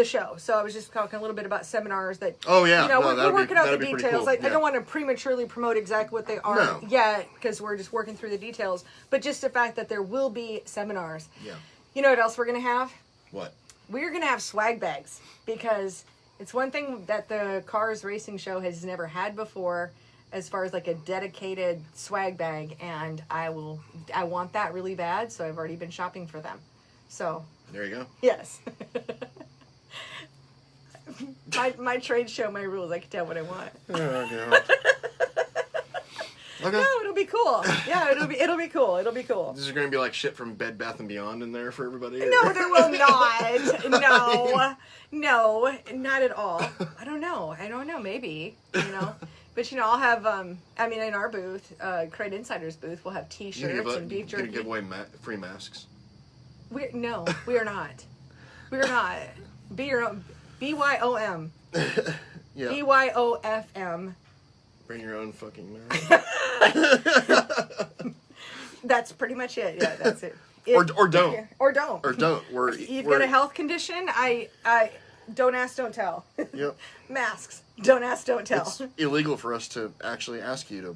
show. So I was just talking a little bit about seminars that. Oh yeah, you know, we're working out the pretty details. cool. I don't want to prematurely promote exactly what they are yet because we're just working through the details. But just the fact that there will be seminars. Yeah. You know what else we're gonna have? What? We're gonna have swag bags because it's one thing that the Cars Racing Show has never had before, as far as like a dedicated swag bag, and I want that really bad, so I've already been shopping for them. So there you go. Yes. my trade show, my rules, I can tell what I want. Oh, okay. No, it'll be cool. Yeah, it'll be cool. It'll be cool. This is going to be like shit from Bed Bath & Beyond in there for everybody? No, there will not. No, not at all. I don't know. Maybe, But, I'll have, in our booth, Crate Insider's booth, we'll have T-shirts and beef jerky. You give away free masks? No, we are not. We are not. Be your own. BYOM. Yeah. BYOFM. Bring your own fucking mask. That's pretty much it. Yeah, that's it. Or don't. Or don't. Or don't. You've got a health condition. I don't ask, don't tell. Yep. Masks. Don't ask, don't tell. It's illegal for us to actually ask you to,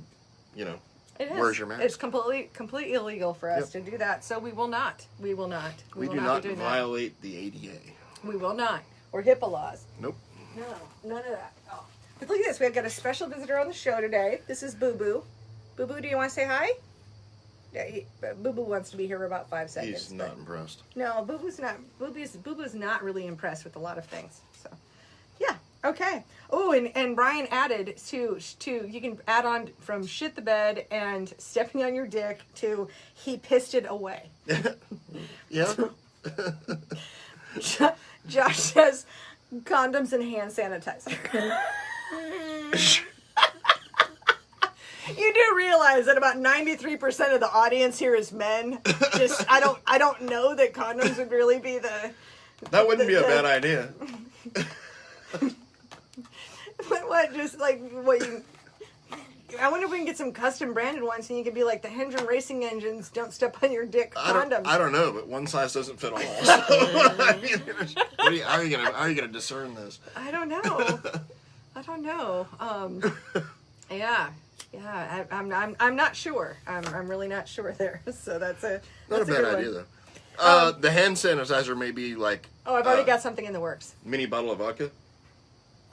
it is. Where's your mask? It's completely illegal for us to do that. So we will not. We will not. We do not violate the ADA. We will not. Or HIPAA laws. Nope. No, none of that. Oh. But look at this. We've got a special visitor on the show today. This is Boo Boo. Boo Boo, do you want to say hi? Yeah, Boo Boo wants to be here for about 5 seconds. He's not impressed. No, Boo Boo's not. Boo Boo's not really impressed with a lot of things. So, yeah. Okay. Oh, and Brian added to you can add on from shit the bed and stepping on your dick to he pissed it away. Yeah. Josh says condoms and hand sanitizer. You do realize that about 93% of the audience here is men. Just I don't know that condoms would really be the. That wouldn't be a bad idea. What? Just like what you. I wonder if we can get some custom branded ones and you could be like the Hendren Racing Engines, don't step on your dick condoms. I don't know, but one size doesn't fit all. So, how are you gonna discern this? I don't know. Yeah. I'm not sure. I'm really not sure there. So that's not a bad idea though. The hand sanitizer may be like. Oh, I've already got something in the works. Mini bottle of vodka.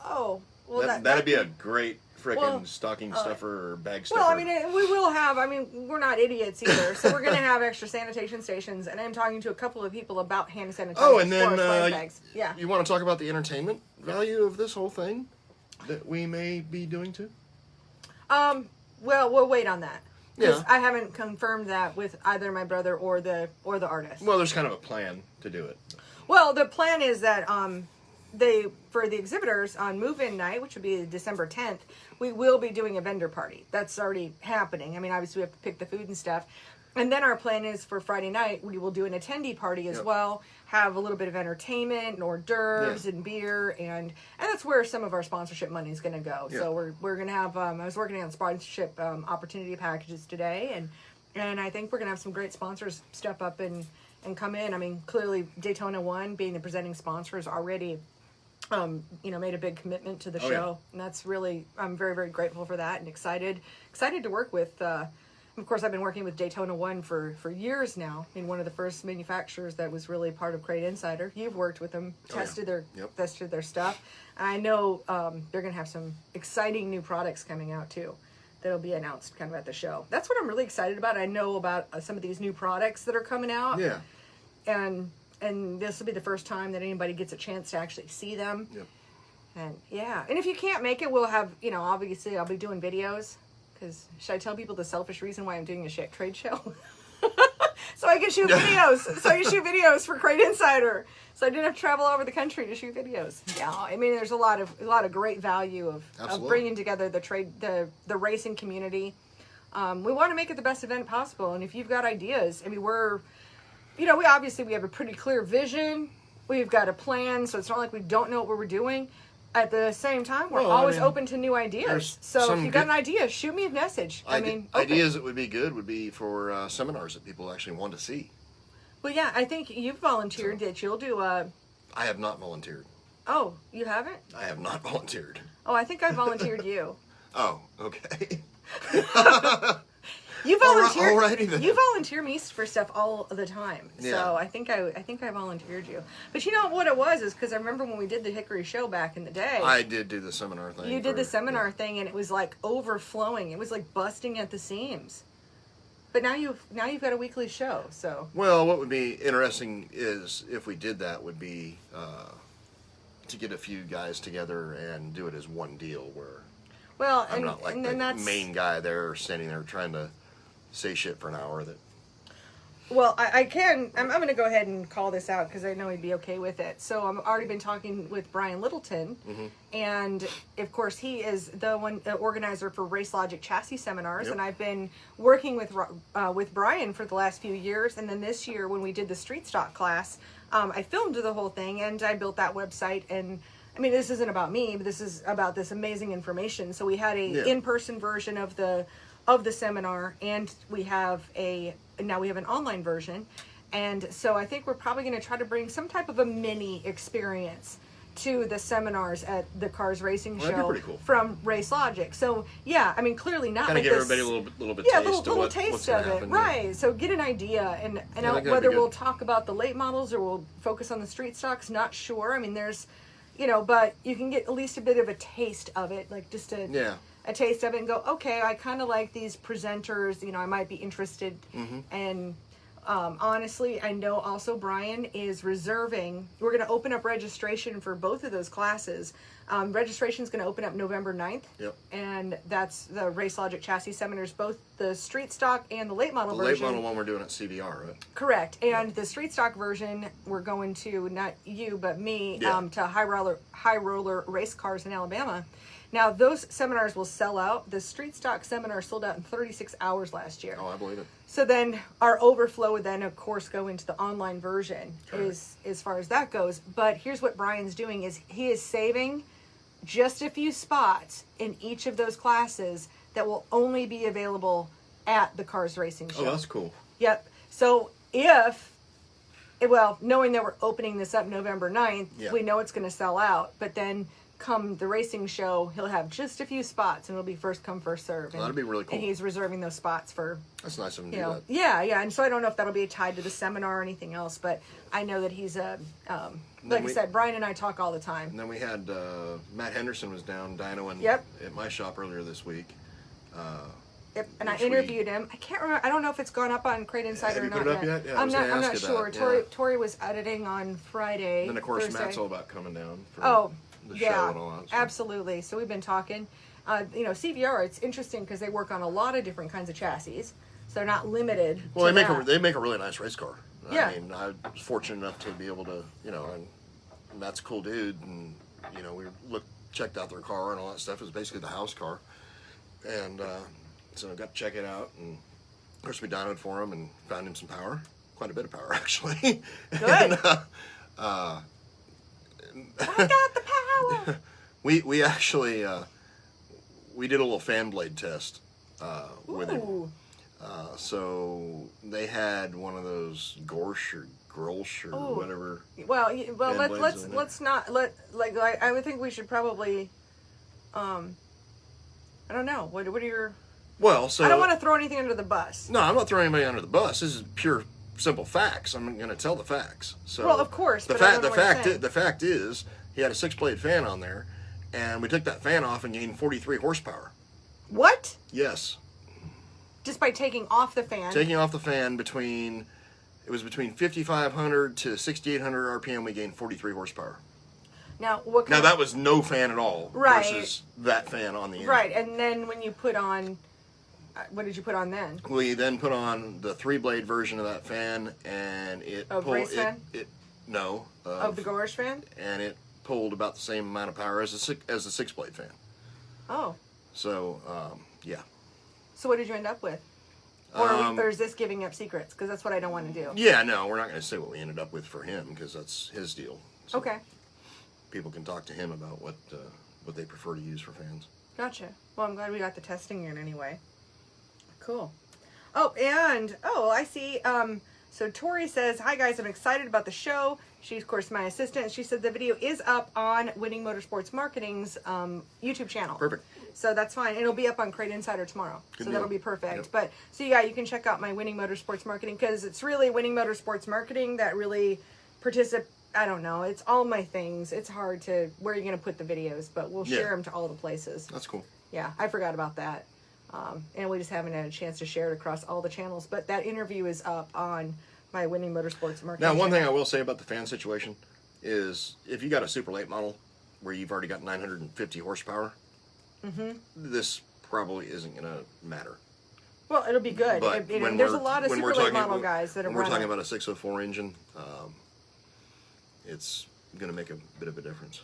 Oh, well, that'd be a great frickin' stocking stuffer or bag stuffer. Well, we will have. We're not idiots either, so we're gonna have extra sanitation stations. And I'm talking to a couple of people about hand sanitizer. Oh, and then bags. Yeah. You want to talk about the entertainment value of this whole thing that we may be doing too? Well, we'll wait on that. Yeah. I haven't confirmed that with either my brother or the artist. Well, there's kind of a plan to do it. Well, the plan is that for the exhibitors on move-in night, which would be December 10th, we will be doing a vendor party. That's already happening. Obviously we have to pick the food and stuff. And then our plan is for Friday night, we will do an attendee party as well, have a little bit of entertainment and hors d'oeuvres and beer, and that's where some of our sponsorship money is going to go. Yeah. So we're going to have, I was working on sponsorship opportunity packages today, and I think we're going to have some great sponsors step up and come in. Clearly Daytona 1 being the presenting sponsor has already made a big commitment to the show. And that's really, I'm very, very grateful for that and excited to work with, of course, I've been working with Daytona 1 for years now. One of the first manufacturers that was really part of Crate Insider. You've worked with them, tested their stuff. And I know they're going to have some exciting new products coming out too that'll be announced kind of at the show. That's what I'm really excited about. I know about some of these new products that are coming out. Yeah. And this will be the first time that anybody gets a chance to actually see them. Yep. And if you can't make it, we'll have, obviously I'll be doing videos. Because should I tell people the selfish reason why I'm doing a trade show? so I can shoot videos. So I can shoot videos for Crate Insider. So I didn't have to travel all over the country to shoot videos. Yeah, I mean, there's a lot of great value of bringing together the racing community. We want to make it the best event possible, and if you've got ideas, I mean, we have a pretty clear vision. We've got a plan, so it's not like we don't know what we're doing. At the same time, we're always open to new ideas. So if you've got an idea, shoot me a message. Ideas that would be good would be for seminars that people actually want to see. Well, yeah, I think you've volunteered that you'll do a... I have not volunteered. Oh, you haven't? I have not volunteered. Oh, I think I volunteered you. Oh, okay. You volunteer. Alrighty then. You volunteer me for stuff all the time, so Yeah. I think I volunteered you. But you know what it was is because I remember when we did the Hickory show back in the day. I did do the seminar thing. You did the seminar thing, and it was like overflowing. It was like busting at the seams. But now you've got a weekly show, so. Well, what would be interesting is if we did that would be to get a few guys together and do it as one deal where. Well, I'm not like the main guy there standing there trying to say shit for an hour. Well, I'm going to go ahead and call this out because I know he'd be okay with it. So I've already been talking with Brian Littleton, and of course he is the organizer for Race Logic Chassis Seminars, and I've been working with Brian for the last few years. And then this year when we did the street stock class, I filmed the whole thing and I built that website. And I mean, this isn't about me, but this is about this amazing information. So we had a in-person version of the seminar, and we have now we have an online version. And so I think we're probably going to try to bring some type of a mini experience to the seminars at the Cars Racing That'd be Show pretty cool. from Race Logic. So yeah, I mean, clearly not Kind of like give everybody a little bit taste of what's of gonna it, happen. right? So get an idea, and whether we'll talk about the late models or we'll focus on the street stocks, not sure. I mean, there's, but you can get at least a bit of a taste of it, like just a taste of it, and go, okay, I kind of like these presenters. I might be interested, and. Honestly, I know also Brian is reserving. We're going to open up registration for both of those classes. Registration is going to open up November 9th. Yep. And that's the Race Logic Chassis Seminars, both the street stock and the late model version. The late model one we're doing at CVR, right? Correct. And the street stock version, we're going to, not you, but me, to high roller race cars in Alabama. Now, those seminars will sell out. The street stock seminar sold out in 36 hours last year. Oh, I believe it. So then our overflow would then, of course, go into the online version as far as that goes. But here's what Brian's doing is he is saving just a few spots in each of those classes that will only be available at the Cars Racing Show. Oh, that's cool. Yep. So knowing that we're opening this up November 9th, we know it's going to sell out. But then come the racing show, he'll have just a few spots, and it'll be first come, first serve. That'd be really cool. And he's reserving those spots for. That's nice of him to do that. Yeah. And so I don't know if that'll be tied to the seminar or anything else, but I know that he's like I said, Brian and I talk all the time. And then we had Matt Henderson was down dynoing at my shop earlier this week. Yep, and I interviewed him. I can't remember. I don't know if it's gone up on Crate Insider or not. Have you put it up yet? Yeah, I'm not sure. Tori was editing on Friday. And then of course Thursday. Matt's all about coming down for the show and all that. So. Absolutely. So we've been talking. CVR. It's interesting because they work on a lot of different kinds of chassis, so they're not limited. Well, they make a really nice race car. Yeah. I mean, I was fortunate enough to be able to, and Matt's a cool dude, and we checked out their car and all that stuff. It was basically the house car, and so I got to check it out, and of course we dynoed for him and found him some power, quite a bit of power actually. Good. And, I got the power. we actually we did a little fan blade test with him. So they had one of those Gorsch or whatever. Well, let's not I would think we should probably. I don't know. What are your? Well, so I don't want to throw anything under the bus. No, I'm not throwing anybody under the bus. This is pure, simple facts. I'm going to tell the facts. So well, of course. The fact is, he had a 6-blade fan on there, and we took that fan off and gained 43 horsepower. What? Yes. Just by taking off the fan. Taking off the fan between 5,500 to 6,800 RPM, we gained 43 horsepower. Now, that was no fan at all. Right. Versus that fan on the engine. Right, and then when you put on, what did you put on then? We then put on the 3-blade version of that fan, and race fan? No. Of the Gorge fan? And it pulled about the same amount of power as the 6-blade fan. Oh. So, yeah. So what did you end up with? Or is this giving up secrets? Because that's what I don't want to do. Yeah, no, we're not going to say what we ended up with for him, because that's his deal. So okay. People can talk to him about what they prefer to use for fans. Gotcha. Well, I'm glad we got the testing in anyway. Cool. Oh, and, I see. So Tori says, hi guys, I'm excited about the show. She's, of course, my assistant. She said the video is up on Winning Motorsports Marketing's YouTube channel. Perfect. So that's fine. It'll be up on Crate Insider tomorrow. Good so deal. that'll be perfect. Yep. But, so yeah, you can check out my Winning Motorsports Marketing, because it's really Winning Motorsports Marketing that really I don't know. It's all my things. It's hard to, where are you going to put the videos? But we'll share them to all the places. That's cool. Yeah, I forgot about that. And we just haven't had a chance to share it across all the channels. But that interview is up on my Winning Motorsports Marketing. Now, one thing I will say about the fan situation is if you got a super late model where you've already got 950 horsepower, this probably isn't going to matter. Well, it'll be good. But There's a lot of super late model guys that are when we're talking about a 604 engine, it's going to make a bit of a difference.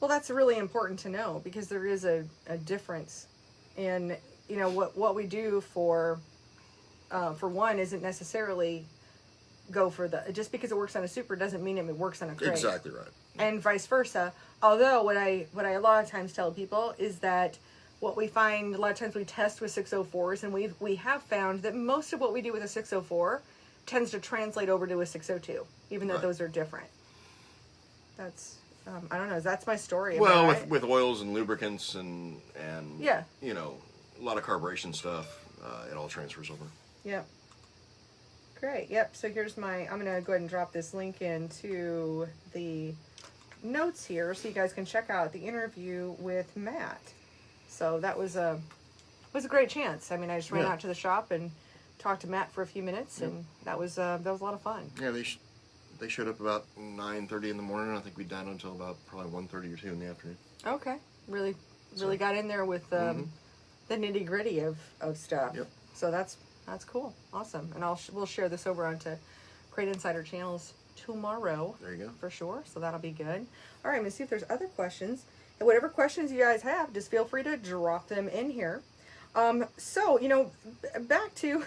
Well, that's really important to know, because there is a difference in, what we do for one isn't necessarily go for just because it works on a super doesn't mean it works on a crate. Exactly right. And vice versa. Although what I a lot of times tell people is that what we find, a lot of times we test with 604s, and we have found that most of what we do with a 604 tends to translate over to a 602, even though those are different. That's, I don't know, that's my story. Well, right? with oils and lubricants and yeah, a lot of carburation stuff, it all transfers over. Yep. Great. Yep. So here's I'm going to go ahead and drop this link into the notes here so you guys can check out the interview with Matt. So that was a great chance. I mean, I just ran out to the shop and talked to Matt for a few minutes, and that was a lot of fun. Yeah, they showed up about 9:30 in the morning. I think we dined until about probably 1:30 or 2 in the afternoon. Okay. Really got in there with the nitty gritty of stuff. Yep. So that's cool. Awesome. And we'll share this over onto Crate Insider channels tomorrow. There you go. For sure. So that'll be good. All right, I'm going to see if there's other questions. And whatever questions you guys have, just feel free to drop them in here. So, back to...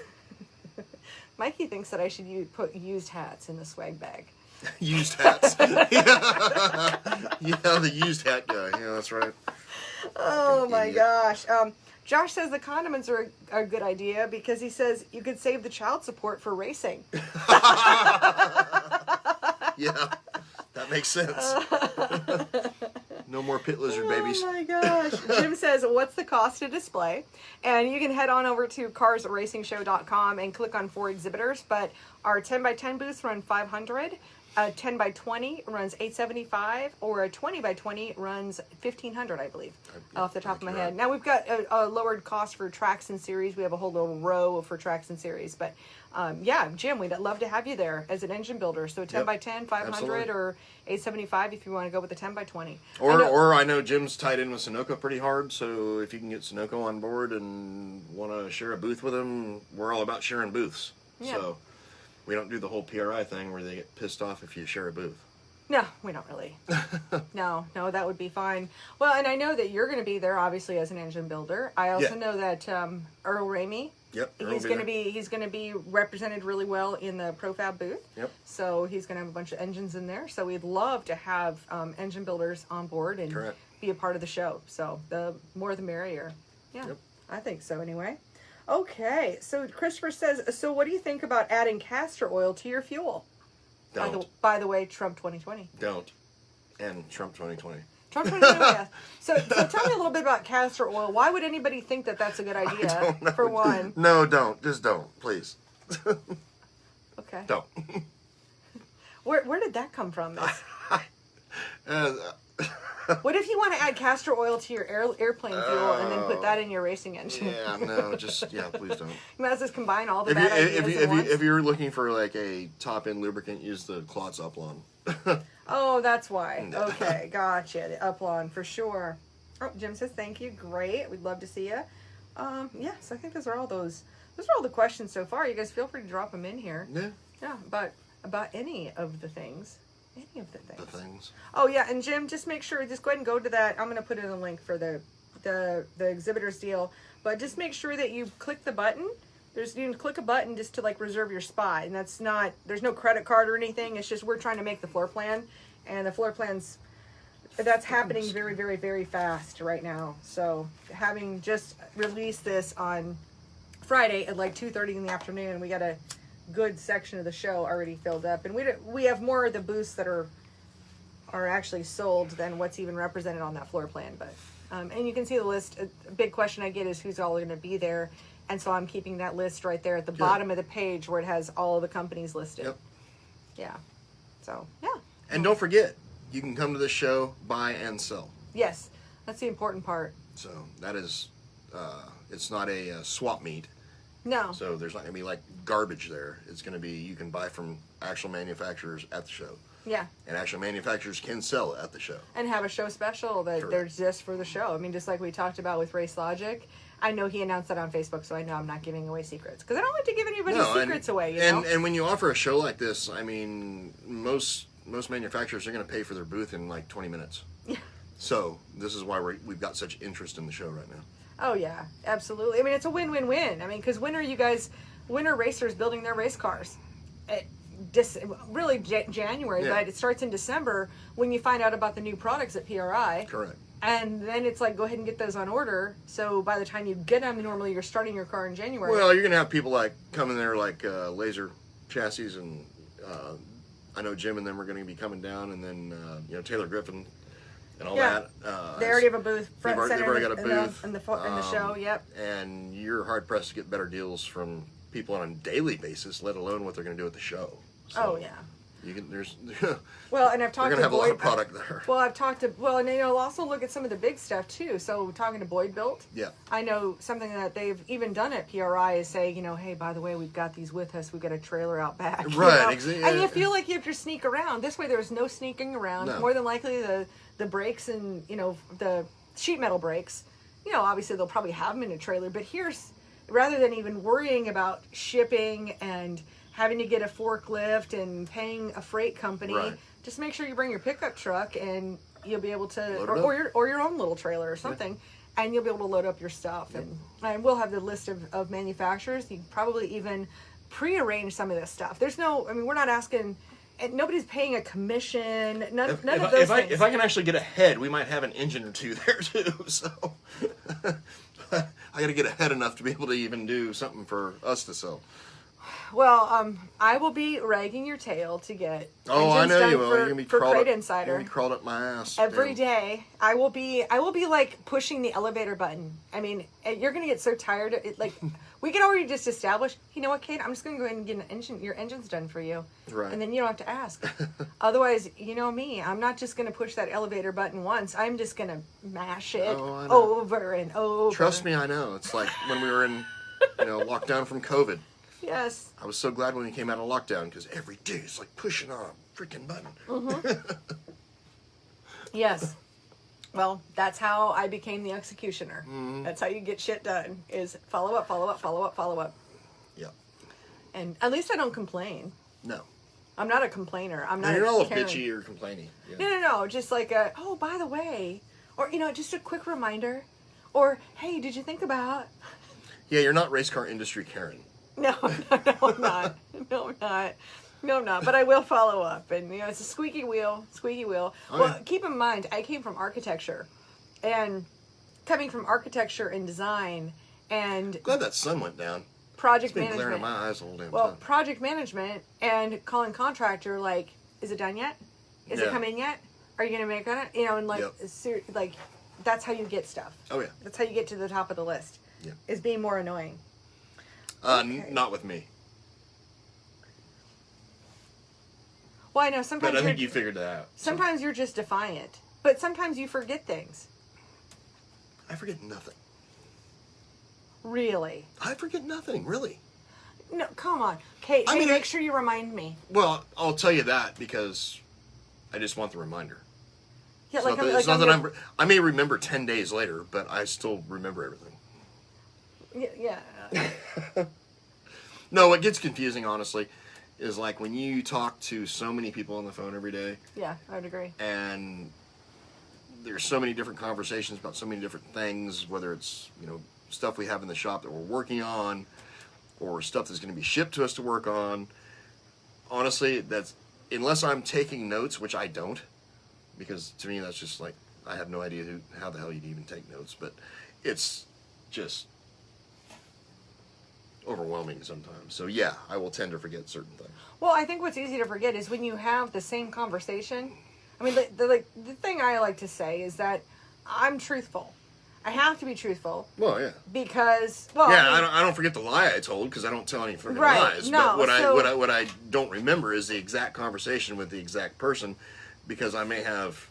Mikey thinks that I should put used hats in the swag bag. Used hats. Yeah, the used hat guy. Yeah, that's right. Oh, my gosh. Josh says the condiments are a good idea because he says you could save the child support for racing. Yeah, that makes sense. No more pit lizard babies. Oh my gosh. Jim says, what's the cost to display? And you can head on over to carsracingshow.com and click on 4 exhibitors. But our 10x10 booths run $500. A 10x20 runs $875, or a 20x20 runs $1,500, I believe, off the top of my head. Now we've got a lowered cost for tracks and series. We have a whole little row for tracks and series. But yeah, Jim, we'd love to have you there as an engine builder. So 10x10, 500, absolutely. Or $875 if you want to go with the 10x20. Or I know Jim's tied in with Sunoco pretty hard. So if you can get Sunoco on board and want to share a booth with them, we're all about sharing booths. Yeah. So we don't do the whole PRI thing where they get pissed off if you share a booth. No, we don't really. No, that would be fine. Well, and I know that you're going to be there, obviously, as an engine builder. I also know that Earl Ramey, he's going to be represented really well in the Profab booth. Yep. So he's going to have a bunch of engines in there. So we'd love to have engine builders on board and be a part of the show. So the more the merrier. Yeah, I think so anyway. Okay, so Christopher says, so what do you think about adding castor oil to your fuel? Don't. By the way, Trump 2020. Don't. And Trump 2020. Trump 2020, yeah. So tell me a little bit about castor oil. Why would anybody think that that's a good idea, for one? No, don't. Just don't, please. Okay. Don't. Where did that come from? What if you want to add castor oil to your airplane fuel and then put that in your racing engine? Yeah, no, please don't. You might as well just combine all the bad ideas if you're looking for like a top-end lubricant, use the Klotz Uplon. Oh, that's why. Okay, gotcha. The Uplon, for sure. Oh, Jim says, thank you. Great. We'd love to see you. Yes, I think those are all the questions so far. You guys feel free to drop them in here. Yeah. Yeah, about any of the things. Any of the things. The things. Oh yeah, and Jim, just make sure, just go ahead and go to that. I'm going to put in a link for the exhibitor's deal, but just make sure that you click the button. You can click a button just to like reserve your spot, and there's no credit card or anything. It's just we're trying to make the floor plan, and the floor plan's that's happening very, very, very fast right now. So having just released this on Friday at like 2:30 in the afternoon, we got a good section of the show already filled up, and we have more of the booths that are actually sold than what's even represented on that floor plan. But and you can see the list. A big question I get is who's all going to be there, and so I'm keeping that list right there at the bottom of the page where it has all of the companies listed. Yep. Yeah. So yeah. And don't forget, you can come to this show, buy and sell. Yes, that's the important part. So that is, it's not a swap meet. No. So there's not going to be like garbage there. It's going to be, you can buy from actual manufacturers at the show. Yeah. And actual manufacturers can sell at the show. And have a show special that there's just for the show. I mean, just like we talked about with Race Logic. I know he announced that on Facebook, so I know I'm not giving away secrets. Because I don't like to give anybody's secrets away, you know? And when you offer a show like this, I mean, most manufacturers are going to pay for their booth in like 20 minutes. Yeah. So this is why we've got such interest in the show right now. Oh yeah, absolutely. I mean, it's a win-win-win. I mean, because when are racers building their race cars? Really January, but it starts in December when you find out about the new products at PRI. Correct. And then it's like, go ahead and get those on order. So by the time you get them, normally you're starting your car in January. Well, you're going to have people like come in there like Laser Chassis, and I know Jim and them are going to be coming down, and then Taylor Griffin and all that. They already have a booth. They've already got a booth in the show. Yep. And you're hard pressed to get better deals from people on a daily basis, let alone what they're going to do at the show. So, oh yeah. Well, and I've talked to to have Boyd, a lot of product there. Well, I've talked to and I'll also look at some of the big stuff too. So talking to Boyd Built, yeah, I know something that they've even done at PRI is say, hey, by the way, we've got these with us. We've got a trailer out back, right? Exactly. And you feel like you have to sneak around. This way, there's no sneaking around. No. More than likely, the brakes and the sheet metal brakes, obviously they'll probably have them in a trailer. But rather than even worrying about shipping and having to get a forklift and paying a freight company, just make sure you bring your pickup truck and you'll be able to, or your own little trailer or something, and you'll be able to load up your stuff. Yep. And we'll have the list of manufacturers. You can probably even pre-arrange some of this stuff. We're not asking, and nobody's paying a commission. None of those things. If I can actually get ahead, we might have an engine or two there too. So I got to get ahead enough to be able to even do something for us to sell. Well, I will be ragging your tail to get. I know you will. You're gonna be for crawled CrateInsider. You're gonna be crawled up my ass every day. I will be like pushing the elevator button. I mean, you're gonna get so tired. We can already just establish. You know what, Kate? I'm just gonna go ahead and get an engine. Your engine's done for you, right? And then you don't have to ask. Otherwise, you know me. I'm not just gonna push that elevator button once. I'm just gonna mash it over and over. Trust me, I know. It's like when we were in, lockdown from COVID. Yes. I was so glad when we came out of lockdown because every day it's like pushing on a freaking button. Mm-hmm. Yes. Well, that's how I became the executioner. Mm-hmm. That's how you get shit done, is follow up, follow up, follow up, follow up. Yeah. And at least I don't complain. No. I'm not a complainer. I'm not You're all Karen. bitchy or complaining. Yeah. No. Just like by the way. Or, just a quick reminder. Or, hey, did you think about... Yeah, you're not race car industry Karen. No, I'm not. No, I'm not. But I will follow up. And, it's a squeaky wheel. Well, keep in mind, I came from architecture. And coming from architecture and design and... Glad that sun went down. Project management. It's been management. glaring in my eyes the whole damn time. Well, project management and calling contractor, is it done yet? Is it coming yet? Are you going to make on it? And that's how you get stuff. Oh, yeah. That's how you get to the top of the list. Yeah. Is being more annoying. Not with me. Well, I know sometimes. But I think you figured that out. Sometimes you're just defiant, but sometimes you forget things. I forget nothing. Really? I forget nothing, really. No, come on, Kate. Make sure you remind me. Well, I'll tell you that because I just want the reminder. Yeah, it's not that I may remember 10 days later, but I still remember everything. Yeah. No, what gets confusing, honestly, is like when you talk to so many people on the phone every day, Yeah, I would agree. and there's so many different conversations about so many different things, whether it's, stuff we have in the shop that we're working on, or stuff that's going to be shipped to us to work on. Honestly, that's, unless I'm taking notes, which I don't, because to me that's just like, I have no idea how the hell you'd even take notes, but it's just overwhelming sometimes. So yeah, I will tend to forget certain things. Well, I think what's easy to forget is when you have the same conversation. I mean, the thing I like to say is that I'm truthful. I have to be truthful. Well, yeah. Because, well, yeah, I mean, I don't forget the lie I told because I don't tell any freaking Right, lies. no, But what I don't remember is the exact conversation with the exact person, because I may have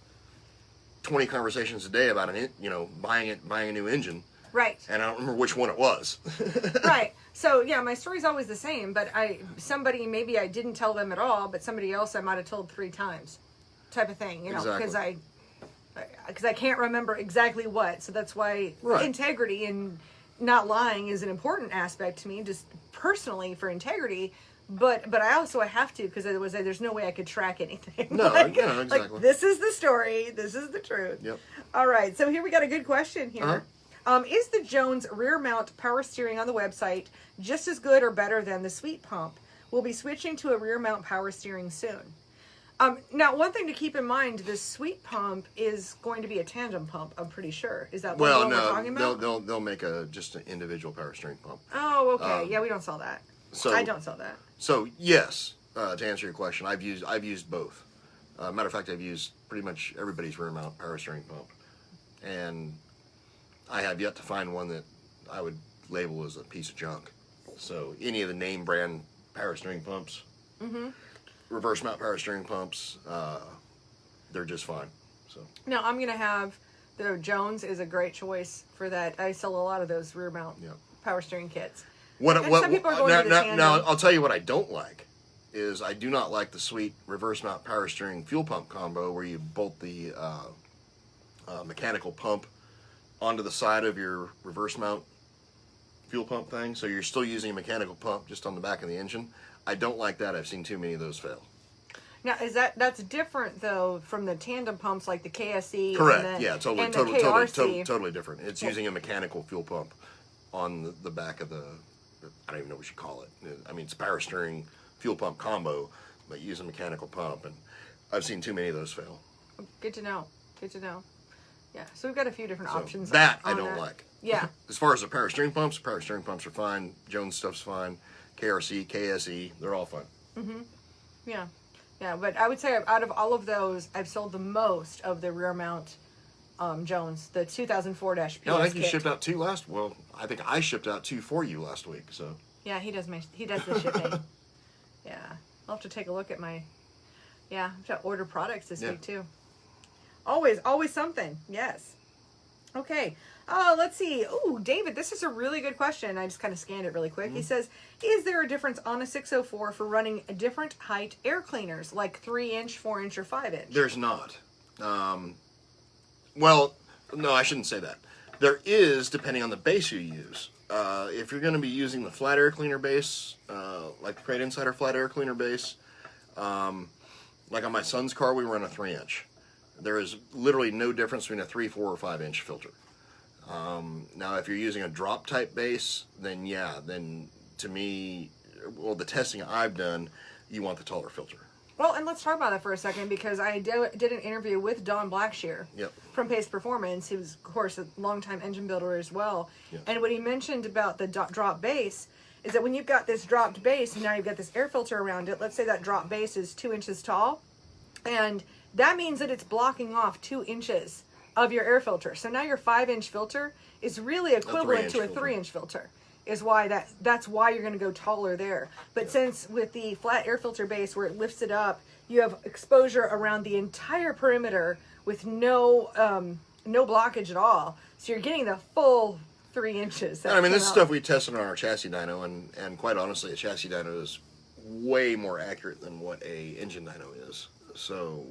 20 conversations a day about buying a new engine. right. And I don't remember which one it was. Right. So yeah, my story's always the same, but somebody, maybe I didn't tell them at all, but somebody else I might have told 3 times, type of thing, because I can't remember exactly what. So that's why integrity and not lying is an important aspect to me, just personally for integrity. But I have to, because there's no way I could track anything. No, exactly. Like, this is the story. This is the truth. Yep. All right. So here we got a good question here. Uh-huh. Is the Jones rear mount power steering on the website just as good or better than the Sweet Pump? We'll be switching to a rear mount power steering soon. Now, one thing to keep in mind, the Sweet Pump is going to be a tandem pump, I'm pretty sure. Is that what we're talking about? They'll make just an individual power steering pump. Oh, okay. Yeah, we don't sell that. So I don't sell that. So yes, to answer your question, I've used both. Matter of fact, I've used pretty much everybody's rear mount power steering pump, and I have yet to find one that I would label as a piece of junk. So any of the name brand power steering pumps, reverse mount power steering pumps, they're just fine. So now I'm gonna have the Jones is a great choice for that. I sell a lot of those rear mount power steering kits. Some people are going to the tandem. Now I'll tell you what I don't like is I do not like the sweet reverse mount power steering fuel pump combo where you bolt the mechanical pump onto the side of your reverse mount fuel pump thing, so you're still using a mechanical pump just on the back of the engine. I don't like that. I've seen too many of those fail. Now, that's different though from the tandem pumps like the KSE? Correct. And Yeah, totally different. It's using a mechanical fuel pump on the back of the, I don't even know what you call it. I mean, it's a power steering fuel pump combo, but you use a mechanical pump, and I've seen too many of those fail. Good to know. Good to know. Yeah, so we've got a few different options. That I don't like. Yeah. As far as the power steering pumps are fine. Jones stuff's fine. KRC, KSE, they're all fine. Yeah. Yeah, but I would say out of all of those, I've sold the most of the rear mount Jones, the 2004-PS No, I think you shipped out 2 last. Well, I think I shipped out 2 for you last week. So. Yeah, he does the shipping. Yeah, I'll have to take a look at my. Yeah, I've got to order products this week too. Always something. Yes. Okay. Let's see. Oh, David, this is a really good question. I just kind of scanned it really quick. He says, is there a difference on a 604 for running different height air cleaners, like 3-inch, 4-inch, or 5-inch? There's not. Well, no, I shouldn't say that. There is, depending on the base you use. If you're going to be using the flat air cleaner base, like the CrateInsider flat air cleaner base, like on my son's car, we run a 3-inch. There is literally no difference between a 3, 4, or 5-inch filter. Now, if you're using a drop type base, then to me, well, the testing I've done, you want the taller filter. Well, and let's talk about that for a second, because I did an interview with Don Blackshear from Pace Performance, who's, of course, a longtime engine builder as well. Yep. And what he mentioned about the drop base is that when you've got this dropped base and now you've got this air filter around it, let's say that drop base is 2 inches tall, and that means that it's blocking off 2 inches of your air filter. So now your 5-inch filter is really equivalent to a 3-inch filter. Is why that's why you're going to go taller there. But since with the flat air filter base where it lifts it up, you have exposure around the entire perimeter with no blockage at all. So you're getting the full 3 inches. I mean, this is stuff we tested on our chassis dyno, and quite honestly, a chassis dyno is way more accurate than what a engine dyno is. So,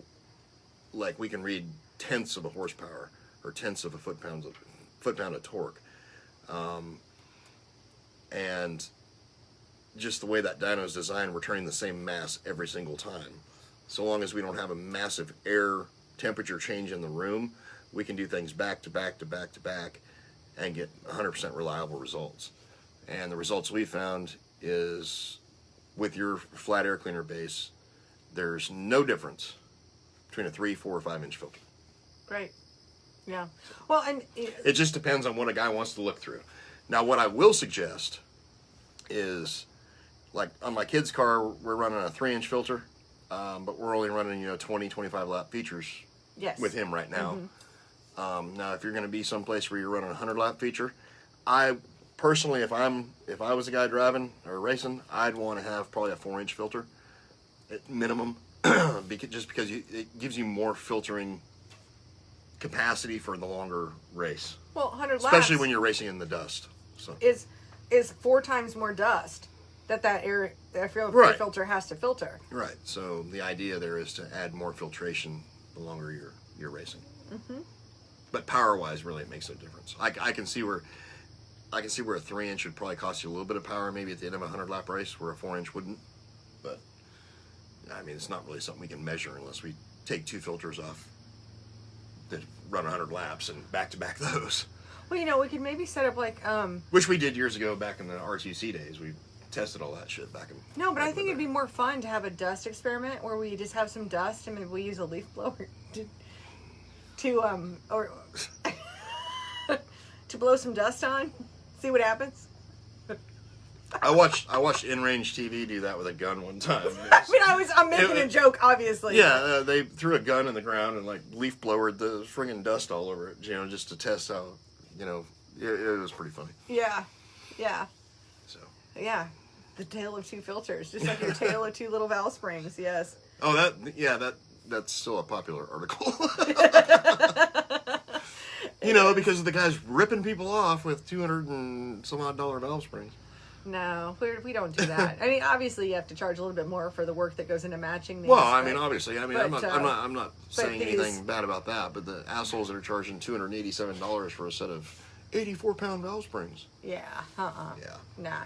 like, we can read tenths of a horsepower or tenths of a foot-pound of torque. And just the way that dyno is designed, we're turning the same mass every single time. So long as we don't have a massive air temperature change in the room, we can do things back to back to back to back and get 100% reliable results. And the results we found is with your flat air cleaner base, there's no difference between a 3, 4, or 5 inch filter. Great. Yeah. Well, and it just depends on what a guy wants to look through. Now, what I will suggest is, like on my kid's car, we're running a 3-inch filter, but we're only running 20, 25 lap features with him right now. Now, if you're going to be someplace where you're running a 100 lap feature, I personally, if I was a guy driving or racing, I'd want to have probably a 4-inch filter at minimum, just because it gives you more filtering capacity for the longer race. Well, 100 laps, especially when you're racing in the dust. So is 4 times more dust that air filter has to filter. Right. So the idea there is to add more filtration the longer you're racing. But power-wise, really, it makes no difference. I can see where a 3-inch would probably cost you a little bit of power, maybe at the end of a 100-lap race, where a 4-inch wouldn't. But I mean, it's not really something we can measure unless we take 2 filters off that run 100 laps and back-to-back those. Well, we could maybe set up like which we did years ago back in the RTC days. We tested all that shit back in. No, but I think it'd be more fun to have a dust experiment where we just have some dust and maybe we use a leaf blower to blow some dust on, see what happens. I watched In-Range TV do that with a gun one time. I'm making a joke, obviously. Yeah, they threw a gun in the ground and like leaf blowered the friggin' dust all over it, just to test how, it was pretty funny. Yeah. So. Yeah, the tale of 2 filters, just like your tale of 2 little valve springs. Yes. Oh, that's still a popular article. Because the guy's ripping people off with $200 and some odd valve springs. No, we don't do that. I mean, obviously, you have to charge a little bit more for the work that goes into matching these. Well, obviously, I'm not saying anything bad about that. But the assholes that are charging $287 for a set of 84-pound valve springs. Yeah. Yeah. Nah.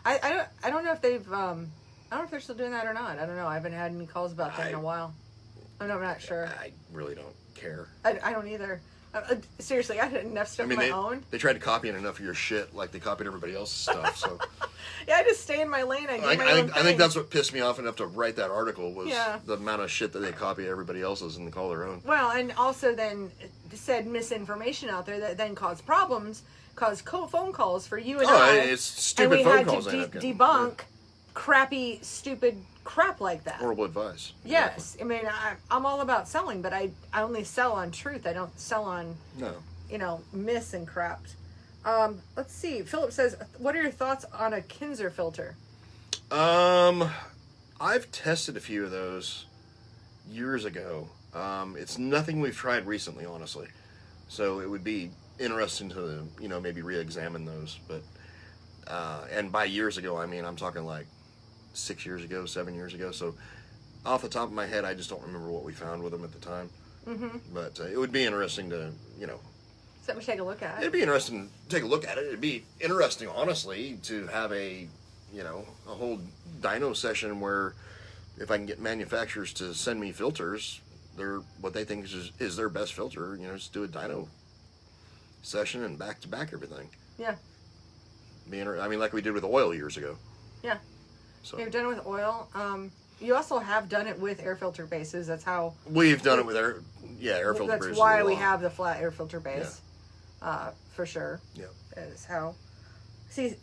I don't know if they've. I don't know if they're still doing that or not. I don't know. I haven't had any calls about that in a while. I'm not sure. I really don't care. I don't either. Seriously, I had enough stuff of my own. They tried to copy enough of your shit, like they copied everybody else's stuff. So yeah, I just stay in my lane. I think that's what pissed me off enough to write that article was the amount of shit that they copy everybody else's and call their own. Well, and also then said misinformation out there that then caused problems, caused phone calls for you and I. It's stupid phone calls. And we had to debunk crappy, stupid crap like that. Horrible advice. Yes. I mean, I'm all about selling, but I only sell on truth. I don't sell on, myths and crap. Let's see. Philip says, what are your thoughts on a Kinzer filter? I've tested a few of those years ago. It's nothing we've tried recently, honestly. So it would be interesting to, maybe re-examine those. But, and by years ago, I'm talking like 6 years ago, 7 years ago. So off the top of my head, I just don't remember what we found with them at the time. But it would be interesting to, Something to take a look at. It'd be interesting to take a look at it. It'd be interesting, honestly, to have a whole dyno session where if I can get manufacturers to send me filters, what they think is their best filter, just do a dyno session and back-to-back everything. Yeah. Like we did with oil years ago. Yeah. So. You've done it with oil. You also have done it with air filter bases. That's how... We've done it with air filter bases. That's why we have the flat air filter base. Yeah. For sure. Yeah. That is how... See,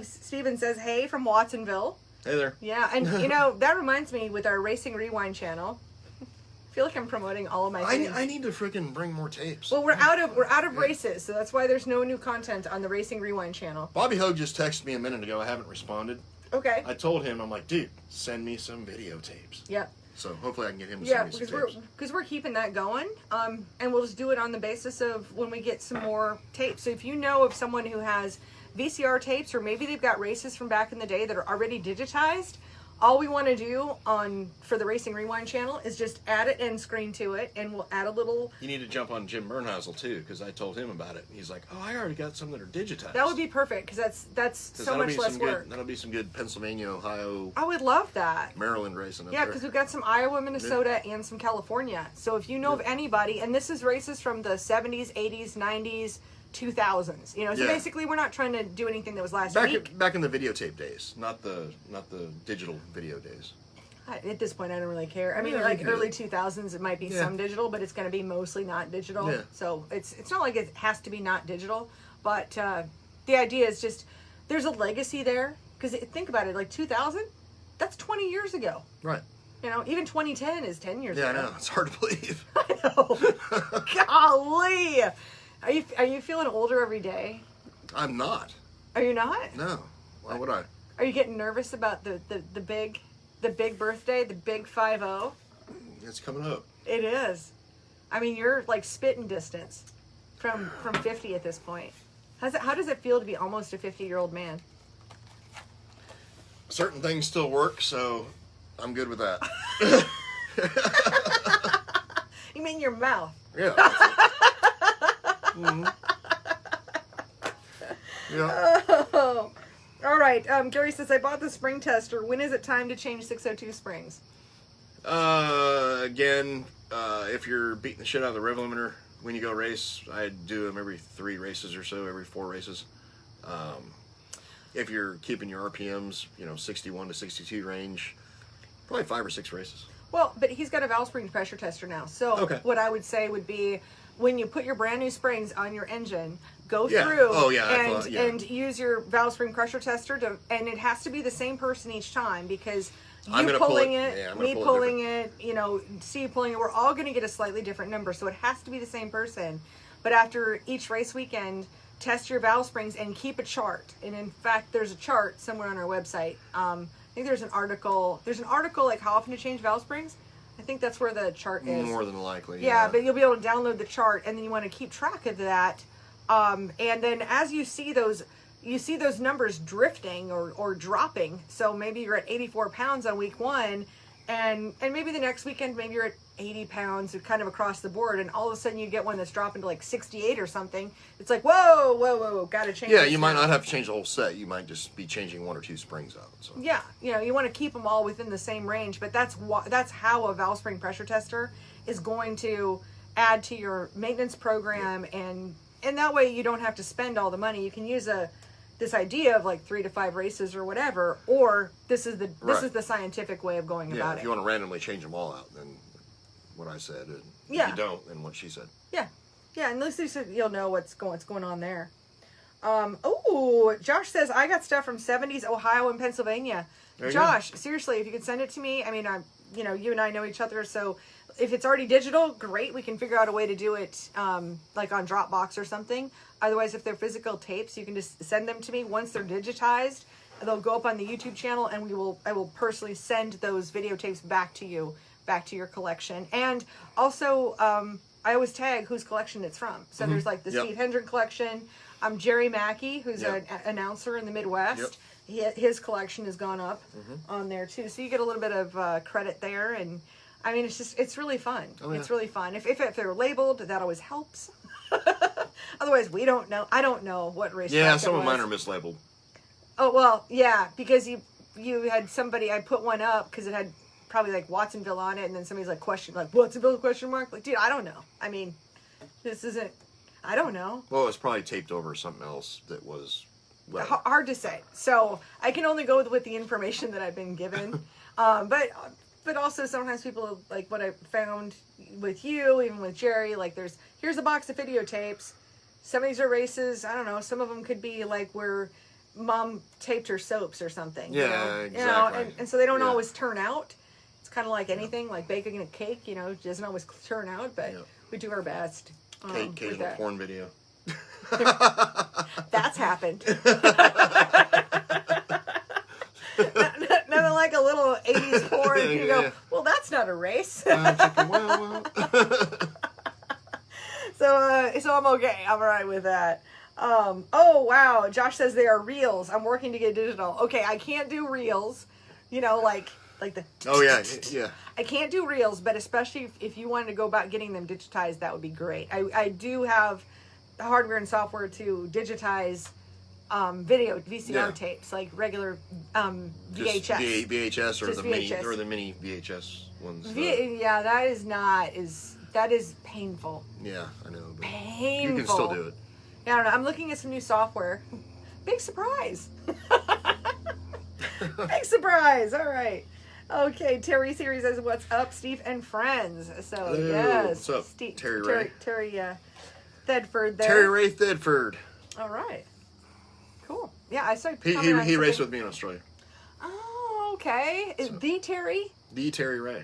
Steven says, hey, from Watsonville. Hey there. Yeah, and that reminds me with our Racing Rewind channel. I feel like I'm promoting all of my things. I need to freaking bring more tapes. Well, we're out of races, so that's why there's no new content on the Racing Rewind channel. Bobby Hogue just texted me a minute ago. I haven't responded. Okay. I told him, I'm like, dude, send me some videotapes. Yeah. So hopefully I can get him to send me some tapes. Because we're keeping that going, and we'll just do it on the basis of when we get some more tapes. So if you know of someone who has VCR tapes, or maybe they've got races from back in the day that are already digitized, All we want to do for the Racing Rewind channel is just add an end screen to it, and we'll add a little... You need to jump on Jim Bernheisel, too, because I told him about it. He's like, oh, I already got some that are digitized. That would be perfect, because that's so much less work. That'll be some good Pennsylvania, Ohio... I would love that. Maryland racing up Yeah, there. because we've got some Iowa, Minnesota, and some California. So if you know of anybody, and this is races from the 70s, 80s, 90s, 2000s. You know, so basically we're not trying to do anything that was last week. Back in the videotape days, not the digital video days. At this point, I don't really care. I mean, like early 2000s, it might be some digital, but it's going to be mostly not digital. Yeah. So it's not like it has to be not digital, but the idea is just there's a legacy there. Because think about it, like 2000, that's 20 years ago. Right. You know, even 2010 is 10 years ago. Yeah, I know. It's hard to believe. I know. Golly. Are you feeling older every day? I'm not. Are you not? No. Why would I? Are you getting nervous about the big birthday, the big 5-0? It's coming up. It is. I mean, you're like spitting distance from 50 at this point. How does it feel to be almost a 50-year-old man? Certain things still work, so I'm good with that. You mean your mouth? Yeah. Mm-hmm. Yeah. Oh. All right. Gary says, I bought the spring tester. When is it time to change 602 springs? Again, if you're beating the shit out of the rev limiter when you go race, I do them every 3 races or so, every 4 races. If you're keeping your RPMs, 61 to 62 range, probably 5 or 6 races. Well, but he's got a valve spring pressure tester now. So what I would say would be when you put your brand new springs on your engine, go through and use your valve spring pressure tester and it has to be the same person each time because you pulling it, me pulling it, Steve pulling it, we're all going to get a slightly different number. So it has to be the same person. But after each race weekend, test your valve springs and keep a chart. And in fact, there's a chart somewhere on our website. I think there's an article like how often to change valve springs. I think that's where the chart is. More than likely. Yeah, but you'll be able to download the chart and then you want to keep track of that. And then as you see those numbers drifting or dropping. So maybe you're at 84 pounds on week 1 and maybe the next weekend, maybe you're at 80 pounds kind of across the board. And all of a sudden you get one that's dropping to like 68 or something. It's like, whoa, got to change. Yeah, you might not have to change the whole set. You might just be changing 1 or 2 springs out. So. Yeah, you want to keep them all within the same range. But that's how a valve spring pressure tester is going to add to your maintenance program. And that way you don't have to spend all the money. You can use this idea of like 3 to 5 races or whatever, or this is the scientific way of going about it. If you want to randomly change them all out, then what I said. And if you don't, then what she said. Yeah, and at least you'll know what's going on there. Josh says I got stuff from 70s Ohio and Pennsylvania. Josh, seriously, if you could send it to me. I mean, you and I know each other, so if it's already digital, great. We can figure out a way to do it like on Dropbox or something. Otherwise, if they're physical tapes, you can just send them to me. Once they're digitized, they'll go up on the YouTube channel, and I will personally send those videotapes back to your collection. And also, I always tag whose collection it's from. So there's like the Steve Hendren collection. Jerry Mackey, who's an announcer in the Midwest. His collection has gone up on there too. So you get a little bit of credit there. And I mean, it's really fun. Oh, yeah. It's really fun. If they're labeled, that always helps. Otherwise, we don't know. I don't know what race. Yeah, some of mine are mislabeled. Oh, well, yeah, because you had somebody, I put one up because it had probably like Watsonville on it, and then somebody's like Watsonville question mark? Like, dude, I don't know. I mean, I don't know. Well, it was probably taped over something else that was hard to say. So I can only go with the information that I've been given. But also sometimes people, like what I found with you, even with Jerry, like here's a box of videotapes. Some of these are races, I don't know, some of them could be like where mom taped her soaps or something. Yeah, exactly. And so they don't always turn out. It's kind of like anything, like baking a cake, it doesn't always turn out, but we do our best. Occasional porn video. That's happened. Nothing like a little 80s porn. And you go, well, that's not a race. So I'm okay. I'm all right with that. Oh, wow. Josh says they are reels. I'm working to get digital. Okay, I can't do reels. You know, like the. Oh yeah, yeah. I can't do reels, but especially if you wanted to go about getting them digitized, that would be great. I do have the hardware and software to digitize video VCR tapes, like regular VHS. Just VHS or Just the VHS. mini VHS ones. Yeah, that is painful. Yeah, I know. But Painful. you can still do it. Yeah, I don't know. I'm looking at some new software. Big surprise. Big surprise. All right. Okay, Terry Series says, "What's up, Steve and friends?" So Hello. yes, What's up, Steve, Terry Ray? Terry Thedford there. Terry Ray Thedford. All right. Cool. Yeah, I saw. He raced with me in Australia. Oh, okay. Is the Terry? The Terry Ray.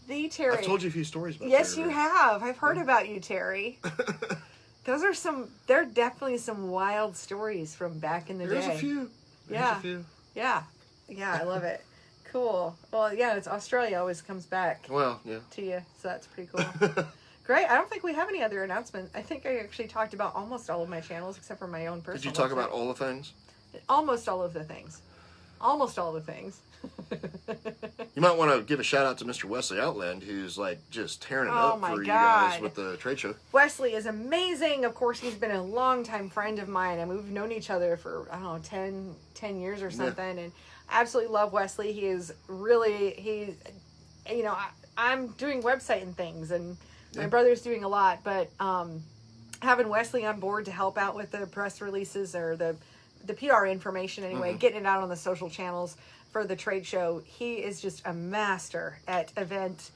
The Terry. I've told you a few stories about Yes, Terry you Ray. have. I've heard about you, Terry. They're definitely some wild stories from back in the There's day. a few. Yeah. A few. Yeah. I love it. Cool. Well, yeah, it's Australia always comes back Well, yeah. to you, so that's pretty cool. Great. I don't think we have any other announcements. I think I actually talked about almost all of my channels except for my own personal. Did you talk website. about all the things? Almost all of the things. Almost all the things. You might want to give a shout out to Mr. Wesley Outland, who's like just tearing it Oh up my for you guys God. with the trade show. Wesley is amazing. Of course, he's been a longtime friend of mine, and we've known each other for, I don't know, 10 years or something. And I absolutely love Wesley. He is really, I'm doing website and things, and my brother's doing a lot, but having Wesley on board to help out with the press releases or the PR information anyway, getting it out on the social channels for the trade show, he is just a master at event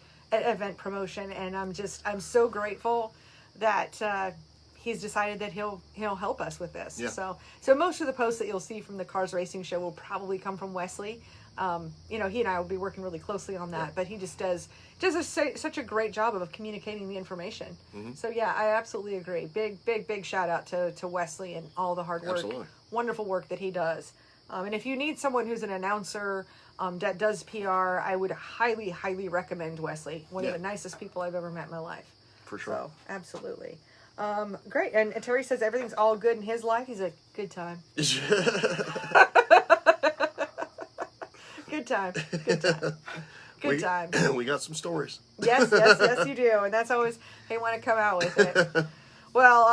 promotion, and I'm so grateful that he's decided that he'll help us with this. Yeah. So most of the posts that you'll see from the Cars Racing Show will probably come from Wesley. He and I will be working really closely on that, but he just does such a great job of communicating the information. So yeah, I absolutely agree. Big shout out to Wesley and all the hard work, Absolutely. wonderful work that he does. And if you need someone who's an announcer that does PR, I would highly recommend Wesley. One of the nicest people I've ever met in my life. For sure. So absolutely. Great. And Terry says everything's all good in his life. He's a good time. Good time. Good time. We got some stories. Yes, you do. And that's always, they want to come out with it. Well,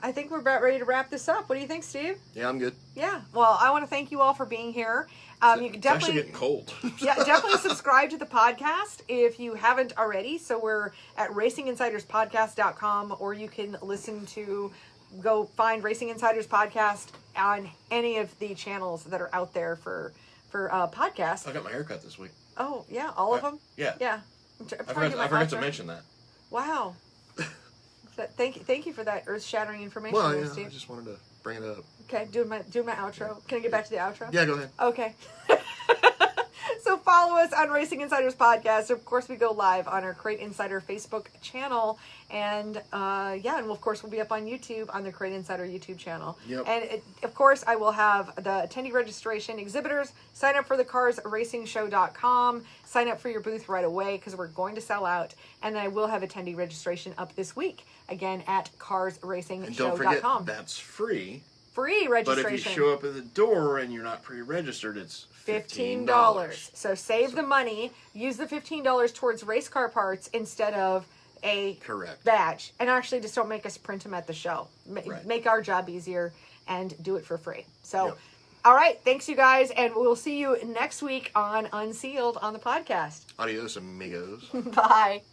I think we're about ready to wrap this up. What do you think, Steve? Yeah, I'm good. Yeah. Well, I want to thank you all for being here. You can It's actually definitely getting cold. definitely subscribe to the podcast if you haven't already. So we're at RacingInsidersPodcast.com, or you can go find Racing Insiders Podcast on any of the channels that are out there for podcasts. I got my haircut this week. Oh yeah, all of them. Yeah. Yeah. I forgot to mention that. Wow. Thank you for that earth-shattering information, Well, yeah, Steve. I just wanted to bring it up. Okay, doing my outro. Can I get back to the outro? Yeah, go ahead. Okay. So follow us on Racing Insiders Podcast. Of course, we go live on our Crate Insider Facebook channel. And and of course, we'll be up on YouTube on the Crate Insider YouTube channel. Yep. And of course, I will have the attendee registration exhibitors. Sign up for the CarsRacingShow.com. Sign up for your booth right away because we're going to sell out. And I will have attendee registration up this week, again, at CarsRacingShow.com. And don't forget, that's free. Free registration. But if you show up at the door and you're not pre-registered, it's $15. So save the money. Use the $15 towards race car parts instead of a badge. And actually, just don't make us print them at the show. Make our job easier and do it for free. So, all right. Thanks, you guys. And we'll see you next week on Unsealed on the podcast. Adios, amigos. Bye.